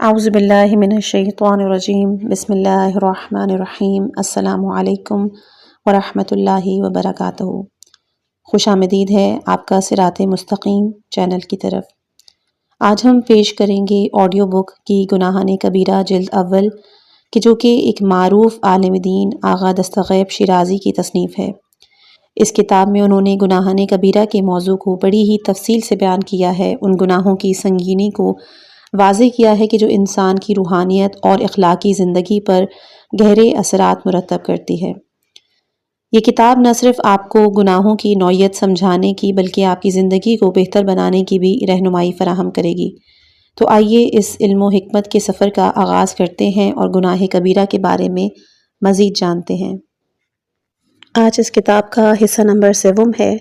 اعوذ باللہ من الشیطان الرجیم بسم اللہ الرحمن الرحیم السلام علیکم ورحمۃ اللہ وبرکاتہ۔ خوش آمدید ہے آپ کا صراط مستقیم چینل کی طرف۔ آج ہم پیش کریں گے آڈیو بک کی گناہان کبیرہ جلد اول کہ جو کہ ایک معروف عالم دین آغا دستغیب شیرازی کی تصنیف ہے۔ اس کتاب میں انہوں نے گناہان کبیرہ کے موضوع کو بڑی ہی تفصیل سے بیان کیا ہے، ان گناہوں کی سنگینی کو واضح کیا ہے کہ جو انسان کی روحانیت اور اخلاقی زندگی پر گہرے اثرات مرتب کرتی ہے۔ یہ کتاب نہ صرف آپ کو گناہوں کی نوعیت سمجھانے کی بلکہ آپ کی زندگی کو بہتر بنانے کی بھی رہنمائی فراہم کرے گی۔ تو آئیے اس علم و حکمت کے سفر کا آغاز کرتے ہیں اور گناہ کبیرہ کے بارے میں مزید جانتے ہیں۔ آج اس کتاب کا حصہ نمبر 7 ہے۔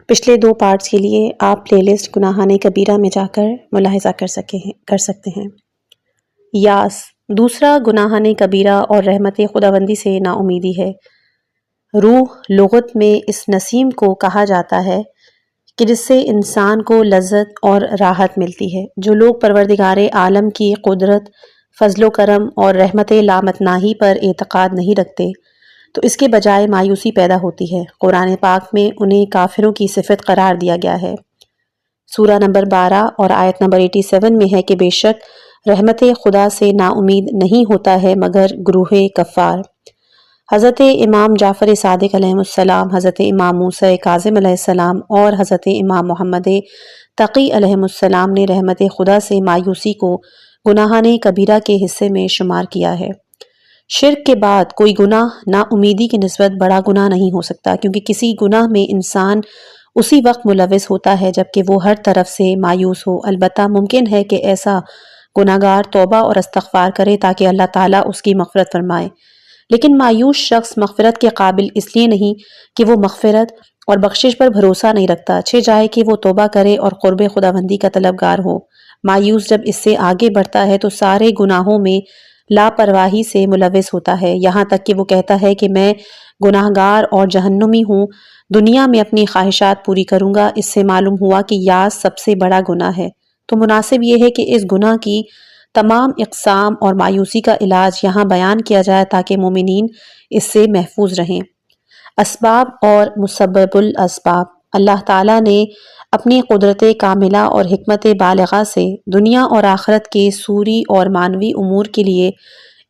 پچھلے 2 پارٹس کے لیے آپ پلے لسٹ گناہان کبیرہ میں جا کر ملاحظہ کر سکتے ہیں۔ یاس، دوسرا گناہان کبیرہ اور رحمت خداوندی سے نا امیدی ہے۔ روح لغت میں اس نسیم کو کہا جاتا ہے کہ جس سے انسان کو لذت اور راحت ملتی ہے۔ جو لوگ پروردگار عالم کی قدرت، فضل و کرم اور رحمت لامتناہی پر اعتقاد نہیں رکھتے تو اس کے بجائے مایوسی پیدا ہوتی ہے۔ قرآن پاک میں انہیں کافروں کی صفت قرار دیا گیا ہے۔ سورہ نمبر 12 اور آیت نمبر 87 میں ہے کہ بے شک رحمت خدا سے نا امید نہیں ہوتا ہے مگر گروہ کفار۔ حضرت امام جعفر صادق علیہ السلام، حضرت امام موسیٰ کاظم علیہ السلام اور حضرت امام محمد تقی علیہ السلام نے رحمت خدا سے مایوسی کو گناہان کبیرہ کے حصے میں شمار کیا ہے۔ شرک کے بعد کوئی گناہ نا امیدی کی نسبت بڑا گناہ نہیں ہو سکتا، کیونکہ کسی گناہ میں انسان اسی وقت ملوث ہوتا ہے جبکہ وہ ہر طرف سے مایوس ہو۔ البتہ ممکن ہے کہ ایسا گناہگار توبہ اور استغفار کرے تاکہ اللہ تعالیٰ اس کی مغفرت فرمائے، لیکن مایوس شخص مغفرت کے قابل اس لیے نہیں کہ وہ مغفرت اور بخشش پر بھروسہ نہیں رکھتا، اچھے جائے کہ وہ توبہ کرے اور قرب خداوندی کا طلبگار ہو۔ مایوس جب اس سے آگے بڑھتا ہے تو سارے گناہوں میں لاپرواہی سے ملوث ہوتا ہے، یہاں تک کہ وہ کہتا ہے کہ میں گناہگار اور جہنمی ہوں، دنیا میں اپنی خواہشات پوری کروں گا۔ اس سے معلوم ہوا کہ یاس سب سے بڑا گناہ ہے، تو مناسب یہ ہے کہ اس گناہ کی تمام اقسام اور مایوسی کا علاج یہاں بیان کیا جائے تاکہ مومنین اس سے محفوظ رہیں۔ اسباب اور مسبب الاسباب۔ اللہ تعالیٰ نے اپنی قدرت کاملہ اور حکمت بالغہ سے دنیا اور آخرت کے سوری اور معنوی امور کے لیے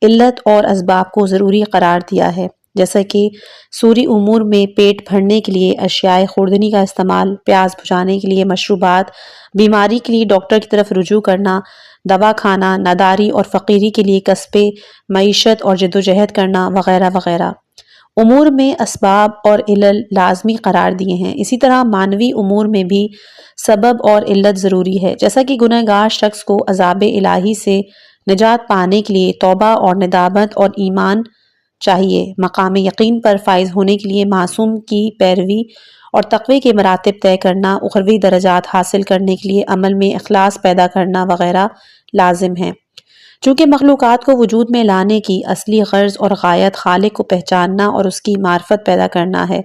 علت اور اسباب کو ضروری قرار دیا ہے، جیسا کہ سوری امور میں پیٹ بھرنے کے لیے اشیاء خوردنی کا استعمال، پیاس بجھانے کے لیے مشروبات، بیماری کے لیے ڈاکٹر کی طرف رجوع کرنا، دوا کھانا، ناداری اور فقیری کے لیے کسب معیشت اور جدوجہد کرنا وغیرہ وغیرہ۔ امور میں اسباب اور علل لازمی قرار دیے ہیں، اسی طرح معنوی امور میں بھی سبب اور علت ضروری ہے، جیسا کہ گنہگار شخص کو عذاب الہی سے نجات پانے کے لیے توبہ اور ندامت اور ایمان چاہیے، مقام یقین پر فائز ہونے کے لیے معصوم کی پیروی اور تقوی کے مراتب طے کرنا، اخروی درجات حاصل کرنے کے لیے عمل میں اخلاص پیدا کرنا وغیرہ لازم ہے۔ چونکہ مخلوقات کو وجود میں لانے کی اصلی غرض اور غایت خالق کو پہچاننا اور اس کی معرفت پیدا کرنا ہے،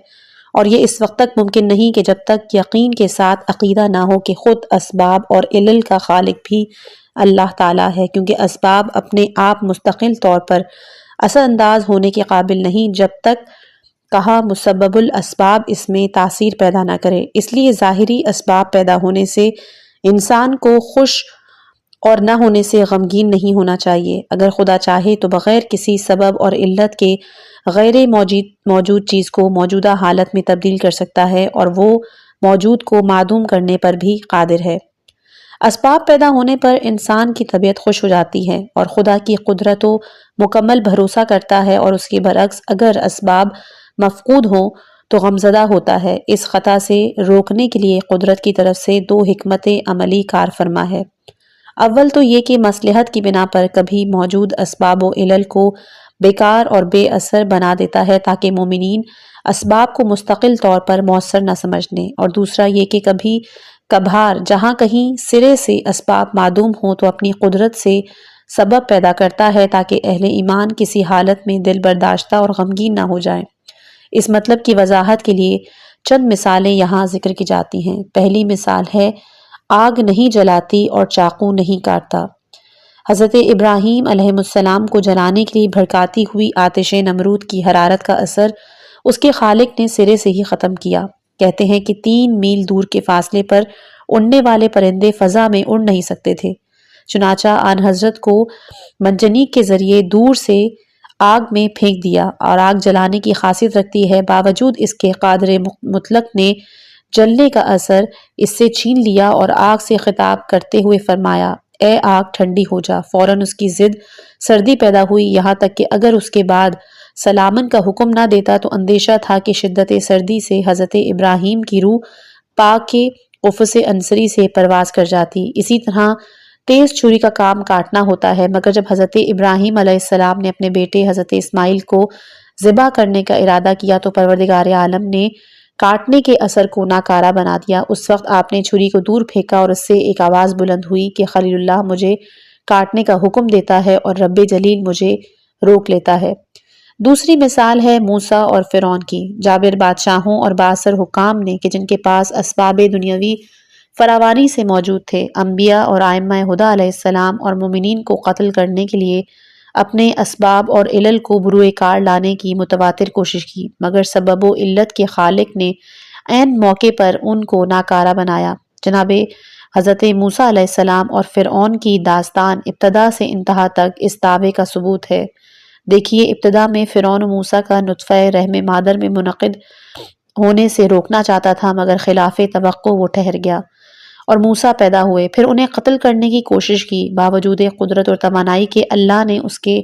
اور یہ اس وقت تک ممکن نہیں کہ جب تک یقین کے ساتھ عقیدہ نہ ہو کہ خود اسباب اور علل کا خالق بھی اللہ تعالیٰ ہے، کیونکہ اسباب اپنے آپ مستقل طور پر اثر انداز ہونے کے قابل نہیں جب تک کہا مسبب الاسباب اس میں تاثیر پیدا نہ کرے۔ اس لیے ظاہری اسباب پیدا ہونے سے انسان کو خوش اور نہ ہونے سے غمگین نہیں ہونا چاہیے۔ اگر خدا چاہے تو بغیر کسی سبب اور علت کے غیر موجود چیز کو موجودہ حالت میں تبدیل کر سکتا ہے، اور وہ موجود کو معدوم کرنے پر بھی قادر ہے۔ اسباب پیدا ہونے پر انسان کی طبیعت خوش ہو جاتی ہے اور خدا کی قدرت و مکمل بھروسہ کرتا ہے، اور اس کے برعکس اگر اسباب مفقود ہوں تو غمزدہ ہوتا ہے۔ اس خطا سے روکنے کے لیے قدرت کی طرف سے 2 حکمت عملی کار فرما ہے۔ اول تو یہ کہ مصلحت کی بنا پر کبھی موجود اسباب و علل کو بیکار اور بے اثر بنا دیتا ہے تاکہ مومنین اسباب کو مستقل طور پر مؤثر نہ سمجھ لیں، اور دوسرا یہ کہ کبھی کبھار جہاں کہیں سرے سے اسباب معدوم ہوں تو اپنی قدرت سے سبب پیدا کرتا ہے تاکہ اہل ایمان کسی حالت میں دل برداشتہ اور غمگین نہ ہو جائیں۔ اس مطلب کی وضاحت کے لیے چند مثالیں یہاں ذکر کی جاتی ہیں۔ پہلی مثال ہے، آگ نہیں جلاتی اور چاقو نہیں کاٹتا۔ حضرت ابراہیم علیہ السلام کو جلانے کے لیے بھڑکاتی ہوئی آتش نمرود کی حرارت کا اثر اس کے خالق نے سرے سے ہی ختم کیا۔ کہتے ہیں کہ 3 میل دور کے فاصلے پر اڑنے والے پرندے فضا میں اڑ نہیں سکتے تھے، چنانچہ آن حضرت کو منجنیق کے ذریعے دور سے آگ میں پھینک دیا، اور آگ جلانے کی خاصیت رکھتی ہے، باوجود اس کے قادر مطلق نے جلنے کا اثر اس سے چھین لیا اور آگ سے خطاب کرتے ہوئے فرمایا، اے آگ ٹھنڈی ہو جا۔ فوراً اس کی ضد سردی پیدا ہوئی، یہاں تک کہ اگر اس کے بعد سلامن کا حکم نہ دیتا تو اندیشہ تھا کہ شدت سردی سے حضرت ابراہیم کی روح پاک کے قفص انصری سے پرواز کر جاتی۔ اسی طرح تیز چھری کا کام کاٹنا ہوتا ہے، مگر جب حضرت ابراہیم علیہ السلام نے اپنے بیٹے حضرت اسماعیل کو ذبح کرنے کا ارادہ کیا تو پروردگار عالم نے کاٹنے کے اثر کو ناکارہ بنا دیا۔ اس وقت آپ نے چھری کو دور پھینکا اور اس سے ایک آواز بلند ہوئی کہ خلیل اللہ مجھے کاٹنے کا حکم دیتا ہے اور رب جلیل مجھے روک لیتا ہے۔ دوسری مثال ہے موسیٰ اور فرعون کی۔ جابر بادشاہوں اور بااثر حکام نے کہ جن کے پاس اسباب دنیاوی فراوانی سے موجود تھے، انبیاء اور ائمہ ہدیٰ علیہ السلام اور مومنین کو قتل کرنے کے لیے اپنے اسباب اور علل کو بروئے کار لانے کی متواتر کوشش کی، مگر سبب و علت کے خالق نے عین موقع پر ان کو ناکارہ بنایا۔ جناب حضرت موسیٰ علیہ السلام اور فرعون کی داستان ابتدا سے انتہا تک اس دعوے کا ثبوت ہے۔ دیکھیے، ابتدا میں فرعون موسیٰ کا نطفہ رحم مادر میں منعقد ہونے سے روکنا چاہتا تھا، مگر خلاف توقع وہ ٹھہر گیا اور موسیٰ پیدا ہوئے۔ پھر انہیں قتل کرنے کی کوشش کی، باوجود قدرت اور توانائی کے اللہ نے اس کے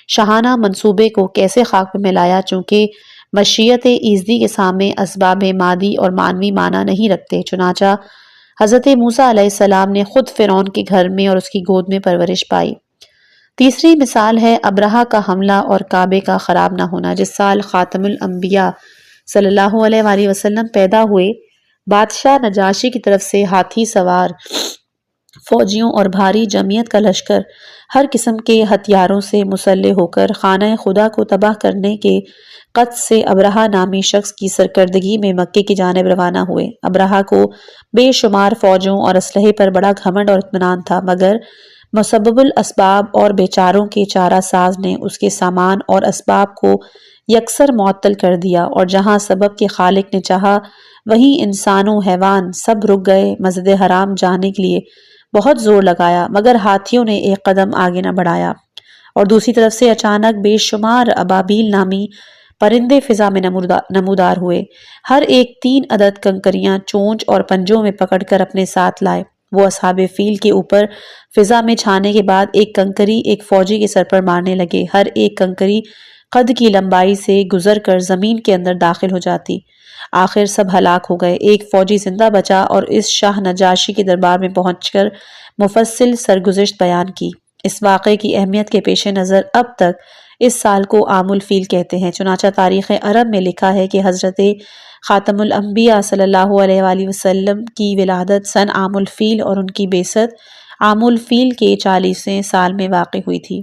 شاہانہ منصوبے کو کیسے خاک میں ملایا، چونکہ مشیت ایزدی کے سامنے اسباب مادی اور معنوی معنی نہیں رکھتے۔ چنانچہ حضرت موسیٰ علیہ السلام نے خود فرعون کے گھر میں اور اس کی گود میں پرورش پائی۔ تیسری مثال ہے ابرہہ کا حملہ اور کعبے کا خراب نہ ہونا۔ جس سال خاتم الانبیاء صلی اللہ علیہ وآلہ وسلم پیدا ہوئے، بادشاہ نجاشی کی طرف سے ہاتھی سوار فوجیوں اور بھاری جمعیت کا لشکر ہر قسم کے ہتھیاروں سے مسلح ہو کر خانہ خدا کو تباہ کرنے کے قصد سے ابرہہ نامی شخص کی سرکردگی میں مکے کی جانب روانہ ہوئے۔ ابرہہ کو بے شمار فوجوں اور اسلحے پر بڑا گھمنڈ اور اطمینان تھا، مگر مسبب الاسباب اور بیچاروں کے چارہ ساز نے اس کے سامان اور اسباب کو یکسر معطل کر دیا، اور جہاں سبب کے خالق نے چاہا وہیں انسان و حیوان سب رک گئے۔ مسجد حرام جانے کے لیے بہت زور لگایا، مگر ہاتھیوں نے ایک قدم آگے نہ بڑھایا، اور دوسری طرف سے اچانک بے شمار ابابیل نامی پرندے فضا میں نمودار ہوئے۔ ہر ایک 3 عدد کنکریاں چونچ اور پنجوں میں پکڑ کر اپنے ساتھ لائے۔ وہ اصحاب فیل کے اوپر فضا میں چھانے کے بعد ایک کنکری ایک فوجی کے سر پر مارنے لگے۔ ہر ایک کنکری قد کی لمبائی سے گزر کر زمین کے اندر داخل ہو جاتی۔ آخر سب ہلاک ہو گئے۔ ایک فوجی زندہ بچا اور اس شاہ نجاشی کے دربار میں پہنچ کر مفصل سرگزشت بیان کی۔ اس واقعے کی اہمیت کے پیش نظر اب تک اس سال کو عام الفیل کہتے ہیں۔ چنانچہ تاریخ عرب میں لکھا ہے کہ حضرت خاتم الانبیاء صلی اللہ علیہ وآلہ وسلم کی ولادت سن عام الفیل اور ان کی بعثت عام الفیل کے 40ویں سال میں واقع ہوئی تھی۔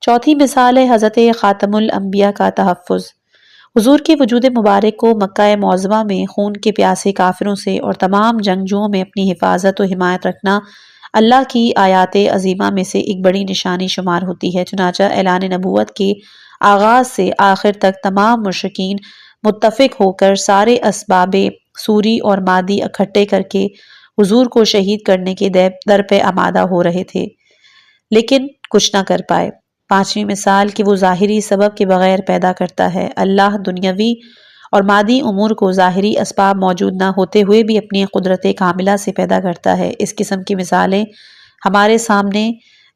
چوتھی مثال ہے حضرت خاتم الانبیاء کا تحفظ۔ حضور کے وجود مبارک کو مکہ معظمہ میں خون کے پیاسے کافروں سے اور تمام جنگجوؤں میں اپنی حفاظت و حمایت رکھنا اللہ کی آیات عظیمہ میں سے ایک بڑی نشانی شمار ہوتی ہے۔ چنانچہ اعلان نبوت کے آغاز سے آخر تک تمام مشرکین متفق ہو کر سارے اسباب سوری اور مادی اکٹھے کر کے حضور کو شہید کرنے کے در پہ آمادہ ہو رہے تھے، لیکن کچھ نہ کر پائے۔ پانچویں مثال کہ وہ ظاہری سبب کے بغیر پیدا کرتا ہے۔ اللہ دنیاوی اور مادی امور کو ظاہری اسباب موجود نہ ہوتے ہوئے بھی اپنی قدرت کاملہ سے پیدا کرتا ہے۔ اس قسم کی مثالیں ہمارے سامنے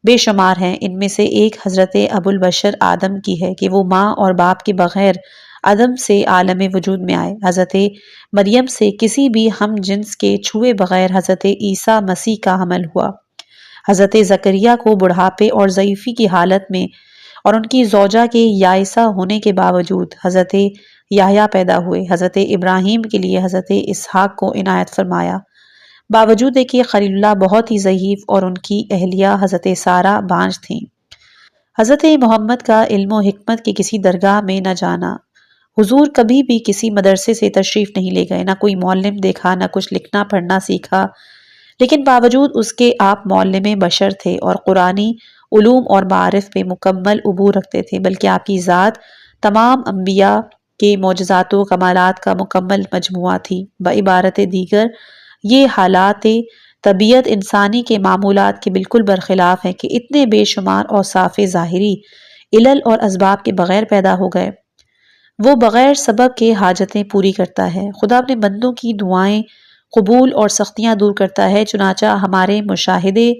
بے شمار ہیں۔ ان میں سے ایک حضرت ابو البشر آدم کی ہے کہ وہ ماں اور باپ کے بغیر عدم سے عالم وجود میں آئے۔ حضرت مریم سے کسی بھی ہم جنس کے چھوئے بغیر حضرت عیسیٰ مسیح کا حمل ہوا۔ حضرت زکریا کو بڑھاپے اور ضعیفی کی حالت میں اور ان کی زوجہ کے یائسہ ہونے کے باوجود حضرت یحییٰ پیدا ہوئے۔ حضرت ابراہیم کے لیے حضرت اسحاق کو عنایت فرمایا، باوجود کہ خلیل اللہ بہت ہی ضعیف اور ان کی اہلیہ حضرت سارہ بانجھ تھیں۔ حضرت محمد کا علم و حکمت کی کسی درگاہ میں نہ جانا۔ حضور کبھی بھی کسی مدرسے سے تشریف نہیں لے گئے، نہ کوئی معلم دیکھا، نہ کچھ لکھنا پڑھنا سیکھا، لیکن باوجود اس کے آپ معلم بشر تھے اور قرآنی علوم اور معارف میں مکمل عبور رکھتے تھے، بلکہ آپ کی ذات تمام انبیاء کے معجزات و کمالات کا مکمل مجموعہ تھی۔ بعبارت دیگر یہ حالات طبیعت انسانی کے معمولات کے بالکل برخلاف ہیں کہ اتنے بے شمار اوصاف ظاہری علل اور اسباب کے بغیر پیدا ہو گئے۔ وہ بغیر سبب کے حاجتیں پوری کرتا ہے، خدا اپنے بندوں کی دعائیں قبول اور سختیاں دور کرتا ہے، چنانچہ ہمارے مشاہدے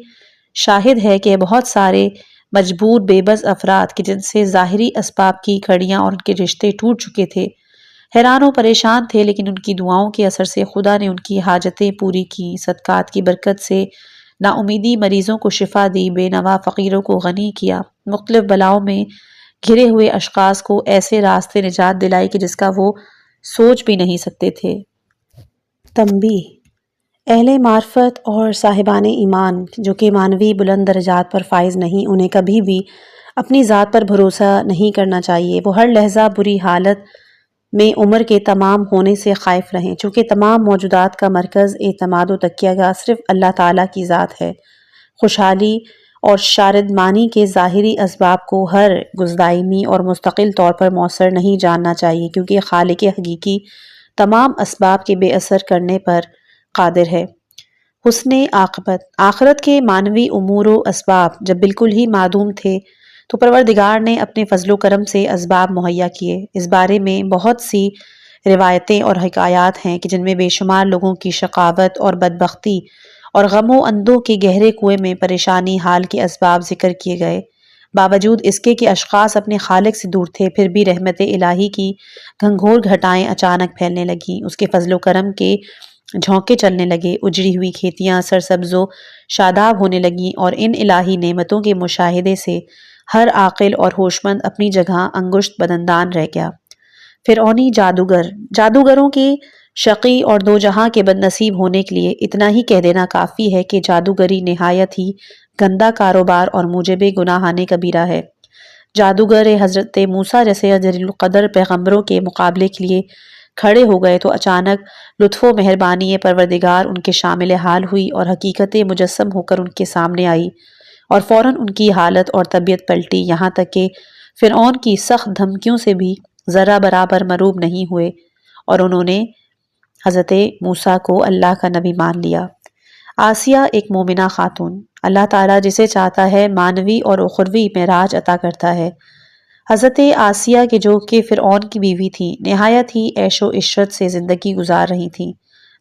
شاہد ہے کہ بہت سارے مجبور بے بس افراد کہ جن سے ظاہری اسباب کی کڑیاں اور ان کے رشتے ٹوٹ چکے تھے، حیران و پریشان تھے، لیکن ان کی دعاؤں کے اثر سے خدا نے ان کی حاجتیں پوری کی، صدقات کی برکت سے نا امیدی مریضوں کو شفا دی، بے نوا فقیروں کو غنی کیا، مختلف بلاؤں میں گھرے ہوئے اشخاص کو ایسے راستے نجات دلائی کہ جس کا وہ سوچ بھی نہیں سکتے تھے۔ تنبیہ: اہل معرفت اور صاحبان ایمان جو کہ معنوی بلند درجات پر فائز نہیں، انہیں کبھی بھی اپنی ذات پر بھروسہ نہیں کرنا چاہیے۔ وہ ہر لحظہ بری حالت میں عمر کے تمام ہونے سے خائف رہیں، چونکہ تمام موجودات کا مرکز اعتماد و تکیہ گاہ صرف اللہ تعالیٰ کی ذات ہے۔ خوشحالی اور شادمانی کے ظاہری اسباب کو ہر گزدائمی اور مستقل طور پر مؤثر نہیں جاننا چاہیے، کیونکہ خالق حقیقی تمام اسباب کے بے اثر کرنے پر قادر ہے۔ حسن عاقبت: آخرت کے معنوی امور و اسباب جب بالکل ہی معدوم تھے تو پروردگار نے اپنے فضل و کرم سے اسباب مہیا کیے۔ اس بارے میں بہت سی روایتیں اور حکایات ہیں کہ جن میں بے شمار لوگوں کی شقاوت اور بدبختی اور غم و اندوہ کے گہرے کنویں میں پریشانی حال کے اسباب ذکر کیے گئے۔ باوجود اس کے کہ اشخاص اپنے خالق سے دور تھے، پھر بھی رحمت الہی کی گھنگھور گھٹائیں اچانک پھیلنے لگیں، اس کے فضل و کرم کے جھونکے چلنے لگے، اجڑی ہوئی کھیتیاں سرسبز و شاداب ہونے لگیں، اور ان الہی نعمتوں کے مشاہدے سے ہر عاقل اور ہوشمند اپنی جگہ انگشت بدندان رہ گیا۔ فرعونی جادوگر: جادوگروں کے شقی اور دو جہاں کے بد نصیب ہونے کے لیے اتنا ہی کہہ دینا کافی ہے کہ جادوگری نہایت ہی گندا کاروبار اور موجب گناہان کبیرہ ہے۔ جادوگر حضرت موسیٰ جیسے جلیل القدر پیغمبروں کے مقابلے کے لیے کھڑے ہو گئے تو اچانک لطف و مہربانی پروردگار ان کے شامل حال ہوئی اور حقیقت مجسم ہو کر ان کے سامنے آئی، اور فوراً ان کی حالت اور طبیعت پلٹی، یہاں تک کہ فرعون کی سخت دھمکیوں سے بھی ذرہ برابر مروب نہیں ہوئے، اور انہوں نے حضرت موسیٰ کو اللہ کا نبی مان لیا۔ آسیہ ایک مومنہ خاتون: اللہ تعالیٰ جسے چاہتا ہے معنوی اور اخروی معراج عطا کرتا ہے۔ حضرت آسیہ کے جو کہ فرعون کی بیوی تھی، نہایت ہی عیش و عشرت سے زندگی گزار رہی تھیں،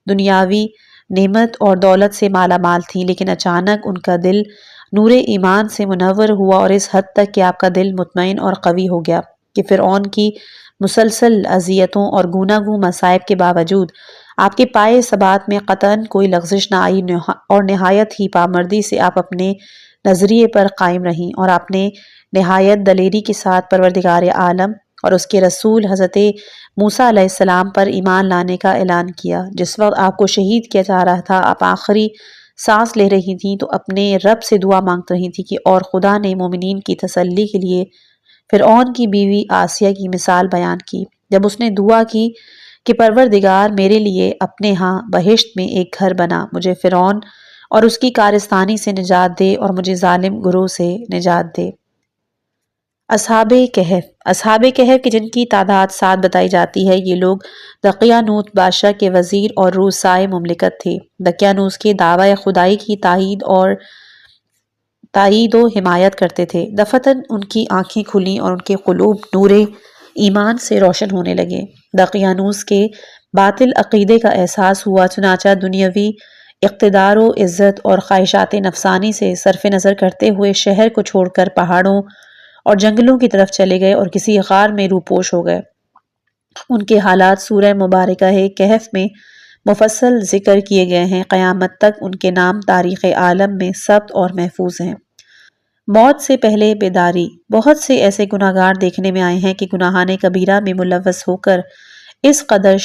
دنیاوی نعمت اور دولت سے مالا مال تھیں، لیکن اچانک ان کا دل نور ایمان سے منور ہوا، اور اس حد تک کہ آپ کا دل مطمئن اور قوی ہو گیا کہ فرعون کی مسلسل اذیتوں اور گوناگوں مصائب کے باوجود آپ کے پائے ثبات میں قطعاً کوئی لغزش نہ آئی، اور نہایت ہی پامردی سے آپ اپنے نظریے پر قائم رہیں، اور آپ نے نہایت دلیری کے ساتھ پروردگار عالم اور اس کے رسول حضرت موسیٰ علیہ السلام پر ایمان لانے کا اعلان کیا۔ جس وقت آپ کو شہید کیا جا رہا تھا، آپ آخری سانس لے رہی تھیں تو اپنے رب سے دعا مانگ رہی تھیں کہ اور خدا نے مومنین کی تسلی کے لیے فرعون کی بیوی آسیہ کی مثال بیان کی، جب اس نے دعا کی کہ پروردگار میرے لیے اپنے ہاں بہشت میں ایک گھر بنا، مجھے فرعون اور اس کی کارستانی سے نجات دے اور مجھے ظالم گروہ سے نجات دے۔ اصحاب کہف کہ جن کی تعداد 7 بتائی جاتی ہے، یہ لوگ دقیانوس بادشاہ کے وزیر اور روسائے مملکت تھے۔ دقیانوس کے دعوی خدائی کی تائید و حمایت کرتے تھے۔ دفعتاً ان کی آنکھیں کھلیں اور ان کے قلوب نور ایمان سے روشن ہونے لگے۔ دقیانوس کے باطل عقیدے کا احساس ہوا، چنانچہ دنیاوی اقتدار و عزت اور خواہشات نفسانی سے صرف نظر کرتے ہوئے شہر کو چھوڑ کر پہاڑوں اور جنگلوں کی طرف چلے گئے اور کسی غار میں روپوش ہو گئے۔ ان کے حالات سورہ مبارکہ کہف میں مفصل ذکر کیے گئے ہیں، قیامت تک ان کے نام تاریخ عالم میں ثبت اور محفوظ ہیں۔ موت سے پہلے بیداری: بہت سے ایسے گناہگار دیکھنے میں آئے ہیں کہ گناہان کبیرہ میں ملوث ہو کر اس قدر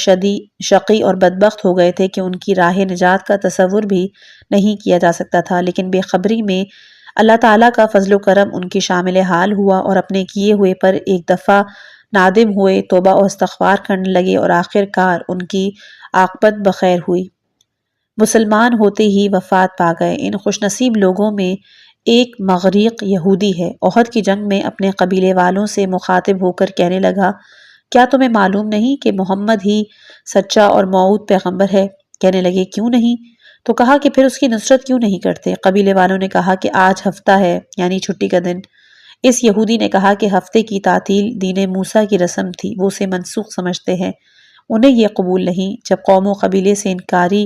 شقی اور بدبخت ہو گئے تھے کہ ان کی راہ نجات کا تصور بھی نہیں کیا جا سکتا تھا، لیکن بے خبری میں اللہ تعالیٰ کا فضل و کرم ان کی شامل حال ہوا، اور اپنے کیے ہوئے پر ایک دفعہ نادم ہوئے، توبہ و استغفار کرنے لگے، اور آخر کار ان کی عاقبت بخیر ہوئی۔ مسلمان ہوتے ہی وفات پا گئے۔ ان خوش نصیب لوگوں میں ایک مغریق یہودی ہے۔ احد کی جنگ میں اپنے قبیلے والوں سے مخاطب ہو کر کہنے لگا، کیا تمہیں معلوم نہیں کہ محمد ہی سچا اور موعود پیغمبر ہے؟ کہنے لگے، کیوں نہیں؟ تو کہا کہ پھر اس کی نصرت کیوں نہیں کرتے؟ قبیلے والوں نے کہا کہ آج ہفتہ ہے، یعنی چھٹی کا دن۔ اس یہودی نے کہا کہ ہفتے کی تعطیل دین موسیٰ کی رسم تھی، وہ اسے منسوخ سمجھتے ہیں، انہیں یہ قبول نہیں۔ جب قوم و قبیلے سے انکاری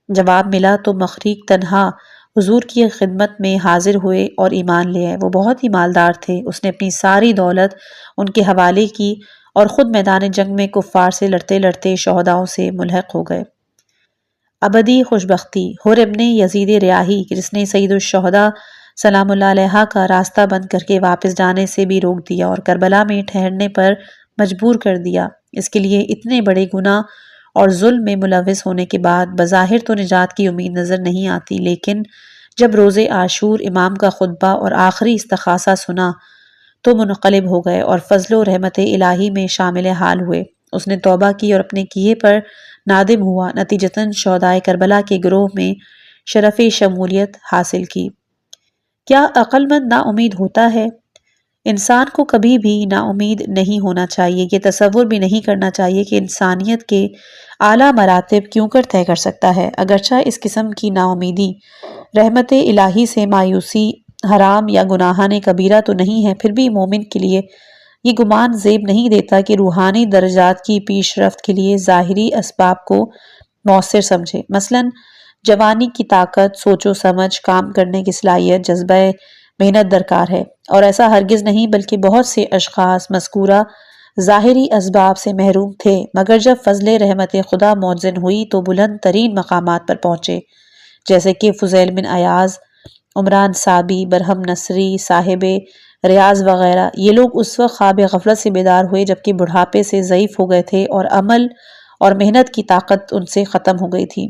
جواب ملا تو مغریق تنہا حضور کی خدمت میں حاضر ہوئے اور ایمان لے آئے۔ وہ بہت ہی مالدار تھے، اس نے اپنی ساری دولت ان کے حوالے کی اور خود میدان جنگ میں کفار سے لڑتے لڑتے شہداؤں سے ملحق ہو گئے۔ ابدی خوشبختی۔ حر ابن یزید ریاحی، جس نے سید الشہداء سلام اللہ علیہ کا راستہ بند کر کے واپس جانے سے بھی روک دیا اور کربلا میں ٹھہرنے پر مجبور کر دیا، اس کے لیے اتنے بڑے گناہ اور ظلم میں ملوث ہونے کے بعد بظاہر تو نجات کی امید نظر نہیں آتی، لیکن جب روز عاشور امام کا خطبہ اور آخری استغاثہ سنا تو منقلب ہو گئے اور فضل و رحمت الہی میں شامل حال ہوئے۔ اس نے توبہ کی اور اپنے کیے پر نادم ہوا، نتیجتاً شہدائے کربلا کے گروہ میں شرف شمولیت حاصل کی۔ کیا عقل مند نا امید ہوتا ہے؟ انسان کو کبھی بھی نا امید نہیں ہونا چاہیے۔ یہ تصور بھی نہیں کرنا چاہیے کہ انسانیت کے اعلیٰ مراتب کیوں کر طے کر سکتا ہے۔ اگرچہ اس قسم کی نا امیدی رحمت الہی سے مایوسی حرام یا گناہان کبیرہ تو نہیں ہے، پھر بھی مومن کے لیے یہ گمان زیب نہیں دیتا کہ روحانی درجات کی پیش رفت کے لیے ظاہری اسباب کو مؤثر سمجھے۔ مثلاً جوانی کی طاقت، سوچ و سمجھ، کام کرنے کی صلاحیت، جذبہ محنت درکار ہے، اور ایسا ہرگز نہیں بلکہ بہت سے اشخاص مذکورہ ظاہری اسباب سے محروم تھے، مگر جب فضل رحمت خدا معزن ہوئی تو بلند ترین مقامات پر پہنچے، جیسے کہ فضیل بن عیاض، عمران صابی، برہم نصری، صاحب ریاض وغیرہ۔ یہ لوگ اس وقت خواب غفلت سے بیدار ہوئے جبکہ بڑھاپے سے ضعیف ہو گئے تھے اور عمل اور محنت کی طاقت ان سے ختم ہو گئی تھی۔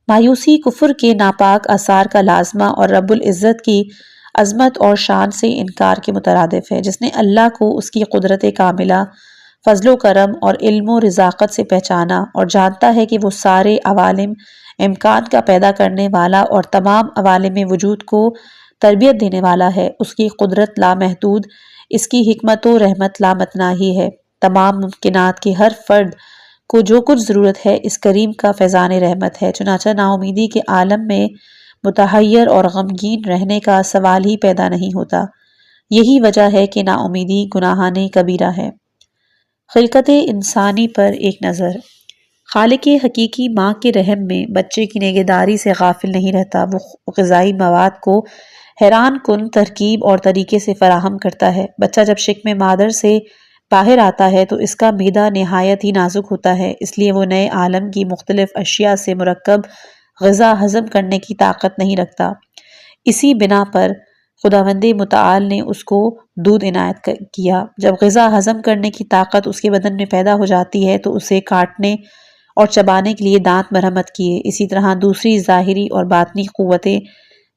مایوسی کفر کے ناپاک آثار کا لازمہ اور رب العزت کی عظمت اور شان سے انکار کے مترادف ہے۔ جس نے اللہ کو اس کی قدرت کاملہ، فضل و کرم اور علم و رزاقت سے پہچانا اور جانتا ہے کہ وہ سارے عوالم امکان کا پیدا کرنے والا اور تمام عوالم وجود کو تربیت دینے والا ہے، اس کی قدرت لامحدود، اس کی حکمت و رحمت لامتناہی ہے، تمام ممکنات کے ہر فرد کو جو کچھ ضرورت ہے اس کریم کا فیضان رحمت ہے۔ چنانچہ نا امیدی کے عالم میں متحیر اور غمگین رہنے کا سوال ہی پیدا نہیں ہوتا۔ یہی وجہ ہے کہ نا امیدی گناہان کبیرہ ہے۔ خلقت انسانی پر ایک نظر۔ خالق حقیقی ماں کے رحم میں بچے کی نگہداری سے غافل نہیں رہتا۔ وہ غذائی مواد کو حیران کن ترکیب اور طریقے سے فراہم کرتا ہے۔ بچہ جب شکم مادر سے باہر آتا ہے تو اس کا معدہ نہایت ہی نازک ہوتا ہے، اس لیے وہ نئے عالم کی مختلف اشیاء سے مرکب غذا ہضم کرنے کی طاقت نہیں رکھتا۔ اسی بنا پر خداوند متعال نے اس کو دودھ عنایت کیا۔ جب غذا ہضم کرنے کی طاقت اس کے بدن میں پیدا ہو جاتی ہے تو اسے کاٹنے اور چبانے کے لیے دانت مرہمت کیے۔ اسی طرح دوسری ظاہری اور باطنی قوتیں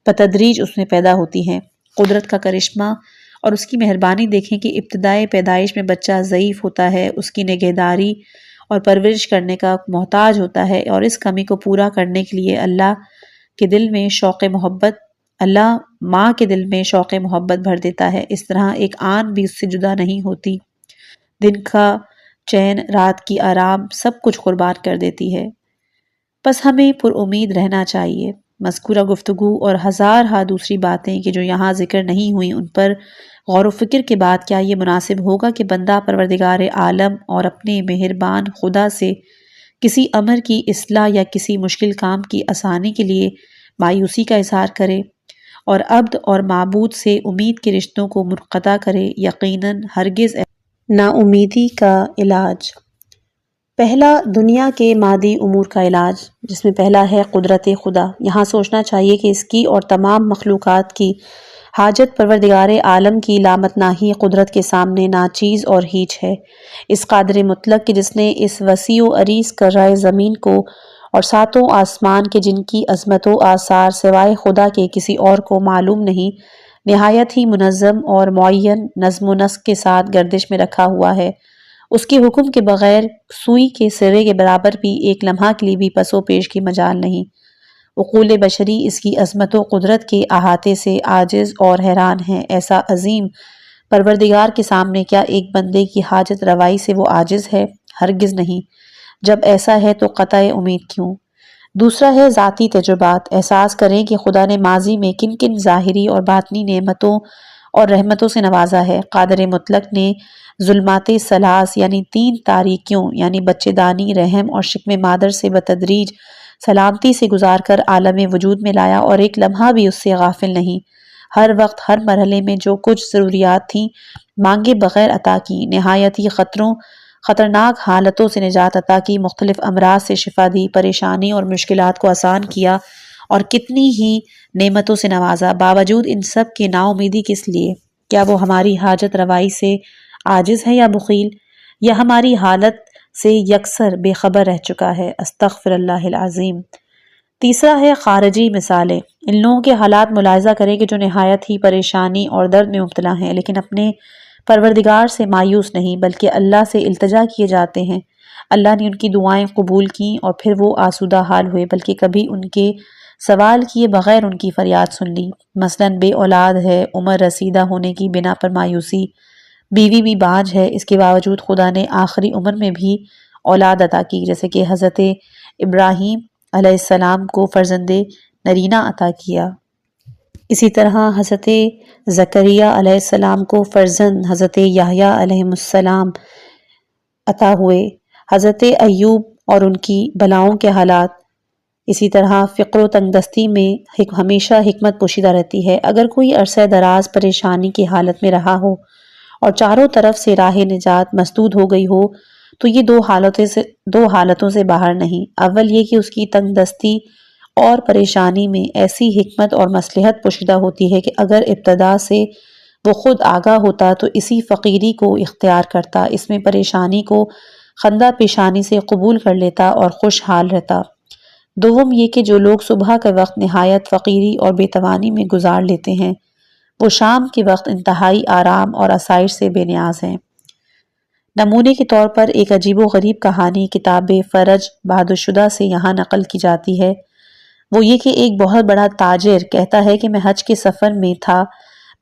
بتدریج اس میں پیدا ہوتی ہیں۔ قدرت کا کرشمہ اور اس کی مہربانی دیکھیں کہ ابتدائے پیدائش میں بچہ ضعیف ہوتا ہے، اس کی نگہداری اور پرورش کرنے کا محتاج ہوتا ہے، اور اس کمی کو پورا کرنے کے لیے اللہ ماں کے دل میں شوق محبت بھر دیتا ہے۔ اس طرح ایک آن بھی اس سے جدا نہیں ہوتی، دن کا چین، رات کی آرام، سب کچھ قربان کر دیتی ہے۔ بس ہمیں پر امید رہنا چاہیے۔ مذکورہ گفتگو اور ہزارہا دوسری باتیں کہ جو یہاں ذکر نہیں ہوئیں ان پر غور و فکر کے بعد کیا یہ مناسب ہوگا کہ بندہ پروردگار عالم اور اپنے مہربان خدا سے کسی امر کی اصلاح یا کسی مشکل کام کی آسانی کے لیے مایوسی کا اظہار کرے اور عبد اور معبود سے امید کے رشتوں کو منقطع کرے؟ یقیناً ہرگز۔ نا امیدی کا علاج۔ پہلا، دنیا کے مادی امور کا علاج، جس میں پہلا ہے قدرت خدا۔ یہاں سوچنا چاہیے کہ اس کی اور تمام مخلوقات کی حاجت پروردگار عالم کی لامتناہی قدرت کے سامنے ناچیز اور ہیچ ہے۔ اس قادر مطلق کہ جس نے اس وسیع و عریض کرۂ زمین کو اور ساتوں آسمان کے جن کی عظمت و آثار سوائے خدا کے کسی اور کو معلوم نہیں، نہایت ہی منظم اور معین نظم و نسق کے ساتھ گردش میں رکھا ہوا ہے۔ اس کے حکم کے بغیر سوئی کے سرے کے برابر بھی ایک لمحہ کے لیے بھی پس و پیش کی مجال نہیں۔ عقول بشری اس کی عظمت و قدرت کے احاطے سے عاجز اور حیران ہے۔ ایسا عظیم پروردگار کے سامنے کیا ایک بندے کی حاجت روائی سے وہ عاجز ہے؟ ہرگز نہیں۔ جب ایسا ہے تو قطع امید کیوں؟ دوسرا ہے ذاتی تجربات۔ احساس کریں کہ خدا نے ماضی میں کن کن ظاہری اور باطنی نعمتوں اور رحمتوں سے نوازا ہے۔ قادر مطلق نے ظلمات ثلاث یعنی 3 تاریکیوں یعنی بچے دانی، رحم اور شکم مادر سے بتدریج سلامتی سے گزار کر عالم وجود میں لایا اور ایک لمحہ بھی اس سے غافل نہیں۔ ہر وقت ہر مرحلے میں جو کچھ ضروریات تھیں مانگے بغیر عطا کی، نہایت ہی خطرناک حالتوں سے نجات عطا کی، مختلف امراض سے شفا دی، پریشانی اور مشکلات کو آسان کیا اور کتنی ہی نعمتوں سے نوازا۔ باوجود ان سب کے نا امیدی کس لیے؟ کیا وہ ہماری حاجت روائی سے عاجز ہے یا بخیل، یا ہماری حالت سے یکسر بے خبر رہ چکا ہے؟ استغفر اللہ العظیم۔ تیسرا ہے خارجی مثالیں۔ ان لوگوں کے حالات ملاحظہ کریں کہ جو نہایت ہی پریشانی اور درد میں مبتلا ہیں لیکن اپنے پروردگار سے مایوس نہیں بلکہ اللہ سے التجا کیے جاتے ہیں۔ اللہ نے ان کی دعائیں قبول کیں اور پھر وہ آسودہ حال ہوئے بلکہ کبھی ان کے سوال کیے بغیر ان کی فریاد سن لی۔ مثلاً بے اولاد ہے، عمر رسیدہ ہونے کی بنا پر مایوسی، بیوی بھی باج ہے، اس کے باوجود خدا نے آخری عمر میں بھی اولاد عطا کی، جیسے کہ حضرت ابراہیم علیہ السلام کو فرزند نرینہ عطا کیا۔ اسی طرح حضرت زکریہ علیہ السلام کو فرزند حضرت یحییٰ علیہ السلام عطا ہوئے۔ حضرت ایوب اور ان کی بلاؤں کے حالات۔ اسی طرح فقر و تنگ دستی میں ہمیشہ حکمت پوشیدہ رہتی ہے۔ اگر کوئی عرصہ دراز پریشانی کی حالت میں رہا ہو اور چاروں طرف سے راہ نجات مسدود ہو گئی ہو تو یہ دو حالتوں سے باہر نہیں۔ اول یہ کہ اس کی تنگ دستی اور پریشانی میں ایسی حکمت اور مصلحت پوشیدہ ہوتی ہے کہ اگر ابتدا سے وہ خود آگاہ ہوتا تو اسی فقیری کو اختیار کرتا، اس میں پریشانی کو خندہ پیشانی سے قبول کر لیتا اور خوشحال رہتا۔ دوم یہ کہ جو لوگ صبح کا وقت نہایت فقیری اور بے توانی میں گزار لیتے ہیں وہ شام کے وقت انتہائی آرام اور آسائش سے بے نیاز ہیں۔ نمونے کے طور پر ایک عجیب و غریب کہانی کتاب فرج بہادرشدہ سے یہاں نقل کی جاتی ہے۔ وہ یہ کہ ایک بہت بڑا تاجر کہتا ہے کہ میں حج کے سفر میں تھا،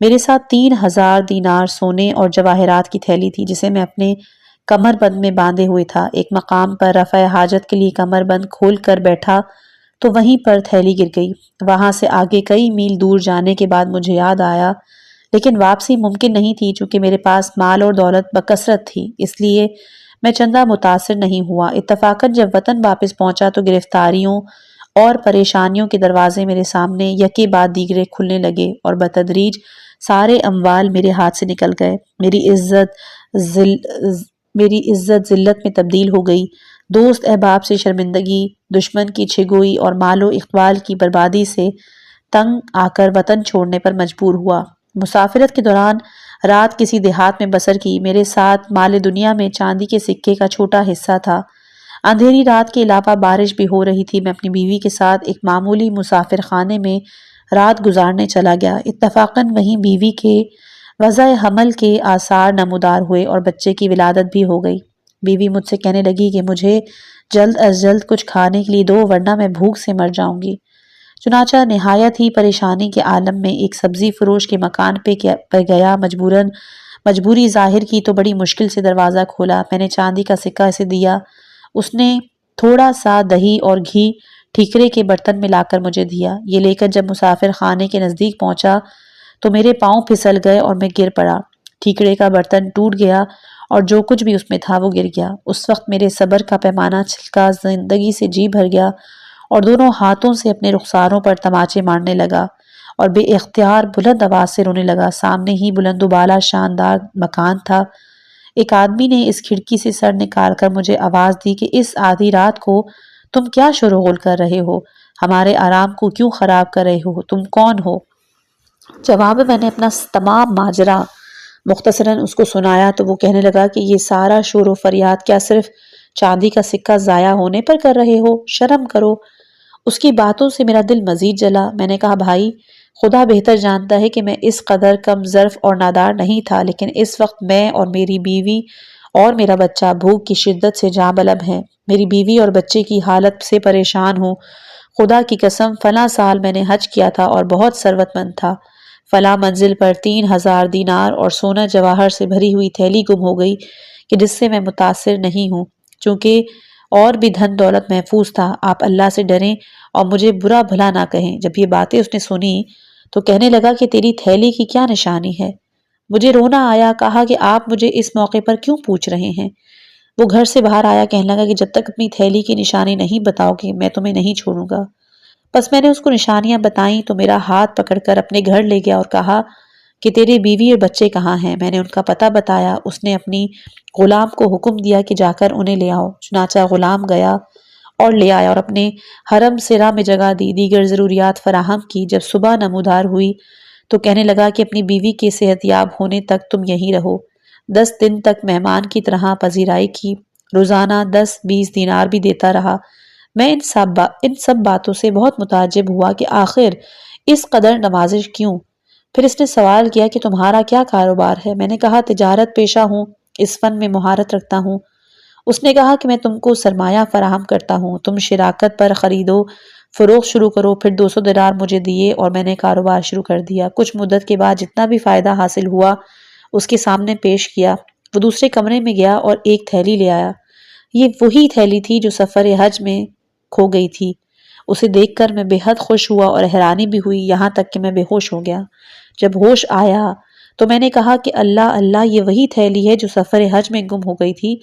میرے ساتھ 3000 دینار سونے اور جواہرات کی تھیلی تھی جسے میں اپنے کمر بند میں باندھے ہوئے تھا۔ ایک مقام پر رفع حاجت کے لیے کمر بند کھول کر بیٹھا تو وہیں پر تھیلی گر گئی۔ وہاں سے آگے کئی میل دور جانے کے بعد مجھے یاد آیا لیکن واپسی ممکن نہیں تھی چونکہ میرے پاس مال اور دولت بکثرت تھی، اس لیے میں چندہ متاثر نہیں ہوا۔ اتفاقاً جب وطن واپس پہنچا تو گرفتاریوں اور پریشانیوں کے دروازے میرے سامنے یکے بعد دیگرے کھلنے لگے اور بتدریج سارے اموال میرے ہاتھ سے نکل گئے۔ میری عزت ذلت میں تبدیل ہو گئی، دوست احباب سے شرمندگی، دشمن کی چھگوئی اور مال و اقبال کی بربادی سے تنگ آ کر وطن چھوڑنے پر مجبور ہوا۔ مسافرت کے دوران رات کسی دیہات میں بسر کی، میرے ساتھ مال دنیا میں چاندی کے سکے کا چھوٹا حصہ تھا۔ اندھیری رات کے علاوہ بارش بھی ہو رہی تھی۔ میں اپنی بیوی کے ساتھ ایک معمولی مسافر خانے میں رات گزارنے چلا گیا۔ اتفاقاً وہیں بیوی کے وضع حمل کے آثار نمودار ہوئے اور بچے کی ولادت بھی ہو گئی۔ بیوی مجھ سے کہنے لگی کہ مجھے جلد از جلد کچھ کھانے کے لیے دو ورنہ میں بھوک سے مر جاؤں گی۔ چنانچہ نہایت ہی پریشانی کے عالم میں ایک سبزی فروش کے مکان پر گیا، مجبوری ظاہر کی تو بڑی مشکل سے دروازہ کھولا۔ میں نے چاندی کا سکہ اسے دیا، اس نے تھوڑا سا دہی اور گھی ٹھیکرے کے برتن میں لا کر مجھے دیا۔ یہ لے کر جب مسافر خانے کے نزدیک پہنچا تو میرے پاؤں پھسل گئے اور میں گر پڑا۔ ٹھیکرے کا برتن ٹوٹ گیا اور جو کچھ بھی اس میں تھا وہ گر گیا۔ اس وقت میرے صبر کا پیمانہ چھلکا، زندگی سے جی بھر گیا اور دونوں ہاتھوں سے اپنے رخساروں پر تماچے مارنے لگا اور بے اختیار بلند آواز سے رونے لگا۔ سامنے ہی بلند و بالا شاندار مکان تھا۔ ایک آدمی نے اس کھڑکی سے سر نکال کر مجھے آواز دی کہ اس آدھی رات کو تم کیا شورغل کر رہے ہو؟ ہمارے آرام کو کیوں خراب کر رہے ہو؟ تم کون ہو؟ جواب میں نے اپنا تمام ماجرا مختصراً اس کو سنایا تو وہ کہنے لگا کہ یہ سارا شور و فریاد کیا صرف چاندی کا سکہ ضائع ہونے پر کر رہے ہو؟ شرم کرو۔ اس کی باتوں سے میرا دل مزید جلا۔ میں نے کہا بھائی، خدا بہتر جانتا ہے کہ میں اس قدر کم ظرف اور نادار نہیں تھا، لیکن اس وقت میں اور میری بیوی اور میرا بچہ بھوک کی شدت سے جاں بلب ہے، میری بیوی اور بچے کی حالت سے پریشان ہوں، خدا کی قسم فلاں سال میں نے حج کیا تھا اور بہت ثروت مند تھا، فلاں منزل پر 3,000 دینار اور سونا جواہر سے بھری ہوئی تھیلی گم ہو گئی کہ جس سے میں متاثر نہیں ہوں، چونکہ اور بھی دھن دولت محفوظ تھا، آپ اللہ سے ڈریں اور مجھے برا بھلا نہ کہیں۔ جب یہ باتیں اس نے سنی تو کہنے لگا کہ تیری تھیلی کی کیا نشانی ہے؟ مجھے رونا آیا، کہا کہ آپ مجھے اس موقع پر کیوں پوچھ رہے ہیں؟ وہ گھر سے باہر آیا، کہنے لگا کہ جب تک اپنی تھیلی کی نشانی نہیں بتاؤ گے میں تمہیں نہیں چھوڑوں گا۔ بس میں نے اس کو نشانیاں بتائیں تو میرا ہاتھ پکڑ کر اپنے گھر لے گیا اور کہا کہ تیرے بیوی اور بچے کہاں ہیں؟ میں نے ان کا پتہ بتایا۔ اس نے اپنی غلام کو حکم دیا کہ جا کر انہیں لے آؤ۔ چنانچہ غلام گیا اور لے آیا اور اپنے حرم سرا میں جگہ دی، دیگر ضروریات فراہم کی۔ جب صبح نمودار ہوئی تو کہنے لگا کہ اپنی بیوی کے صحت یاب ہونے تک تم یہیں رہو۔ 10 دن تک مہمان کی طرح پذیرائی کی، روزانہ 10-20 دینار بھی دیتا رہا۔ میں ان سب باتوں سے بہت متعجب ہوا کہ آخر اس قدر نوازش کیوں؟ پھر اس نے سوال کیا کہ تمہارا کیا کاروبار ہے؟ میں نے کہا تجارت پیشہ ہوں، اس فن میں مہارت رکھتا ہوں۔ اس نے کہا کہ میں تم کو سرمایہ فراہم کرتا ہوں، تم شراکت پر خرید و فروخت شروع کرو۔ پھر 200 دینار مجھے دیے اور میں نے کاروبار شروع کر دیا۔ کچھ مدت کے بعد جتنا بھی فائدہ حاصل ہوا اس کے سامنے پیش کیا۔ وہ دوسرے کمرے میں گیا اور ایک تھیلی لے آیا۔ یہ وہی تھیلی تھی جو سفر حج میں کھو گئی تھی۔ اسے دیکھ کر میں بے حد خوش ہوا اور حیرانی بھی ہوئی، یہاں تک کہ میں بے ہوش ہو گیا۔ جب ہوش آیا تو میں نے کہا کہ اللہ اللہ، یہ وہی تھیلی ہے جو سفر حج میں گم ہو گئی تھی۔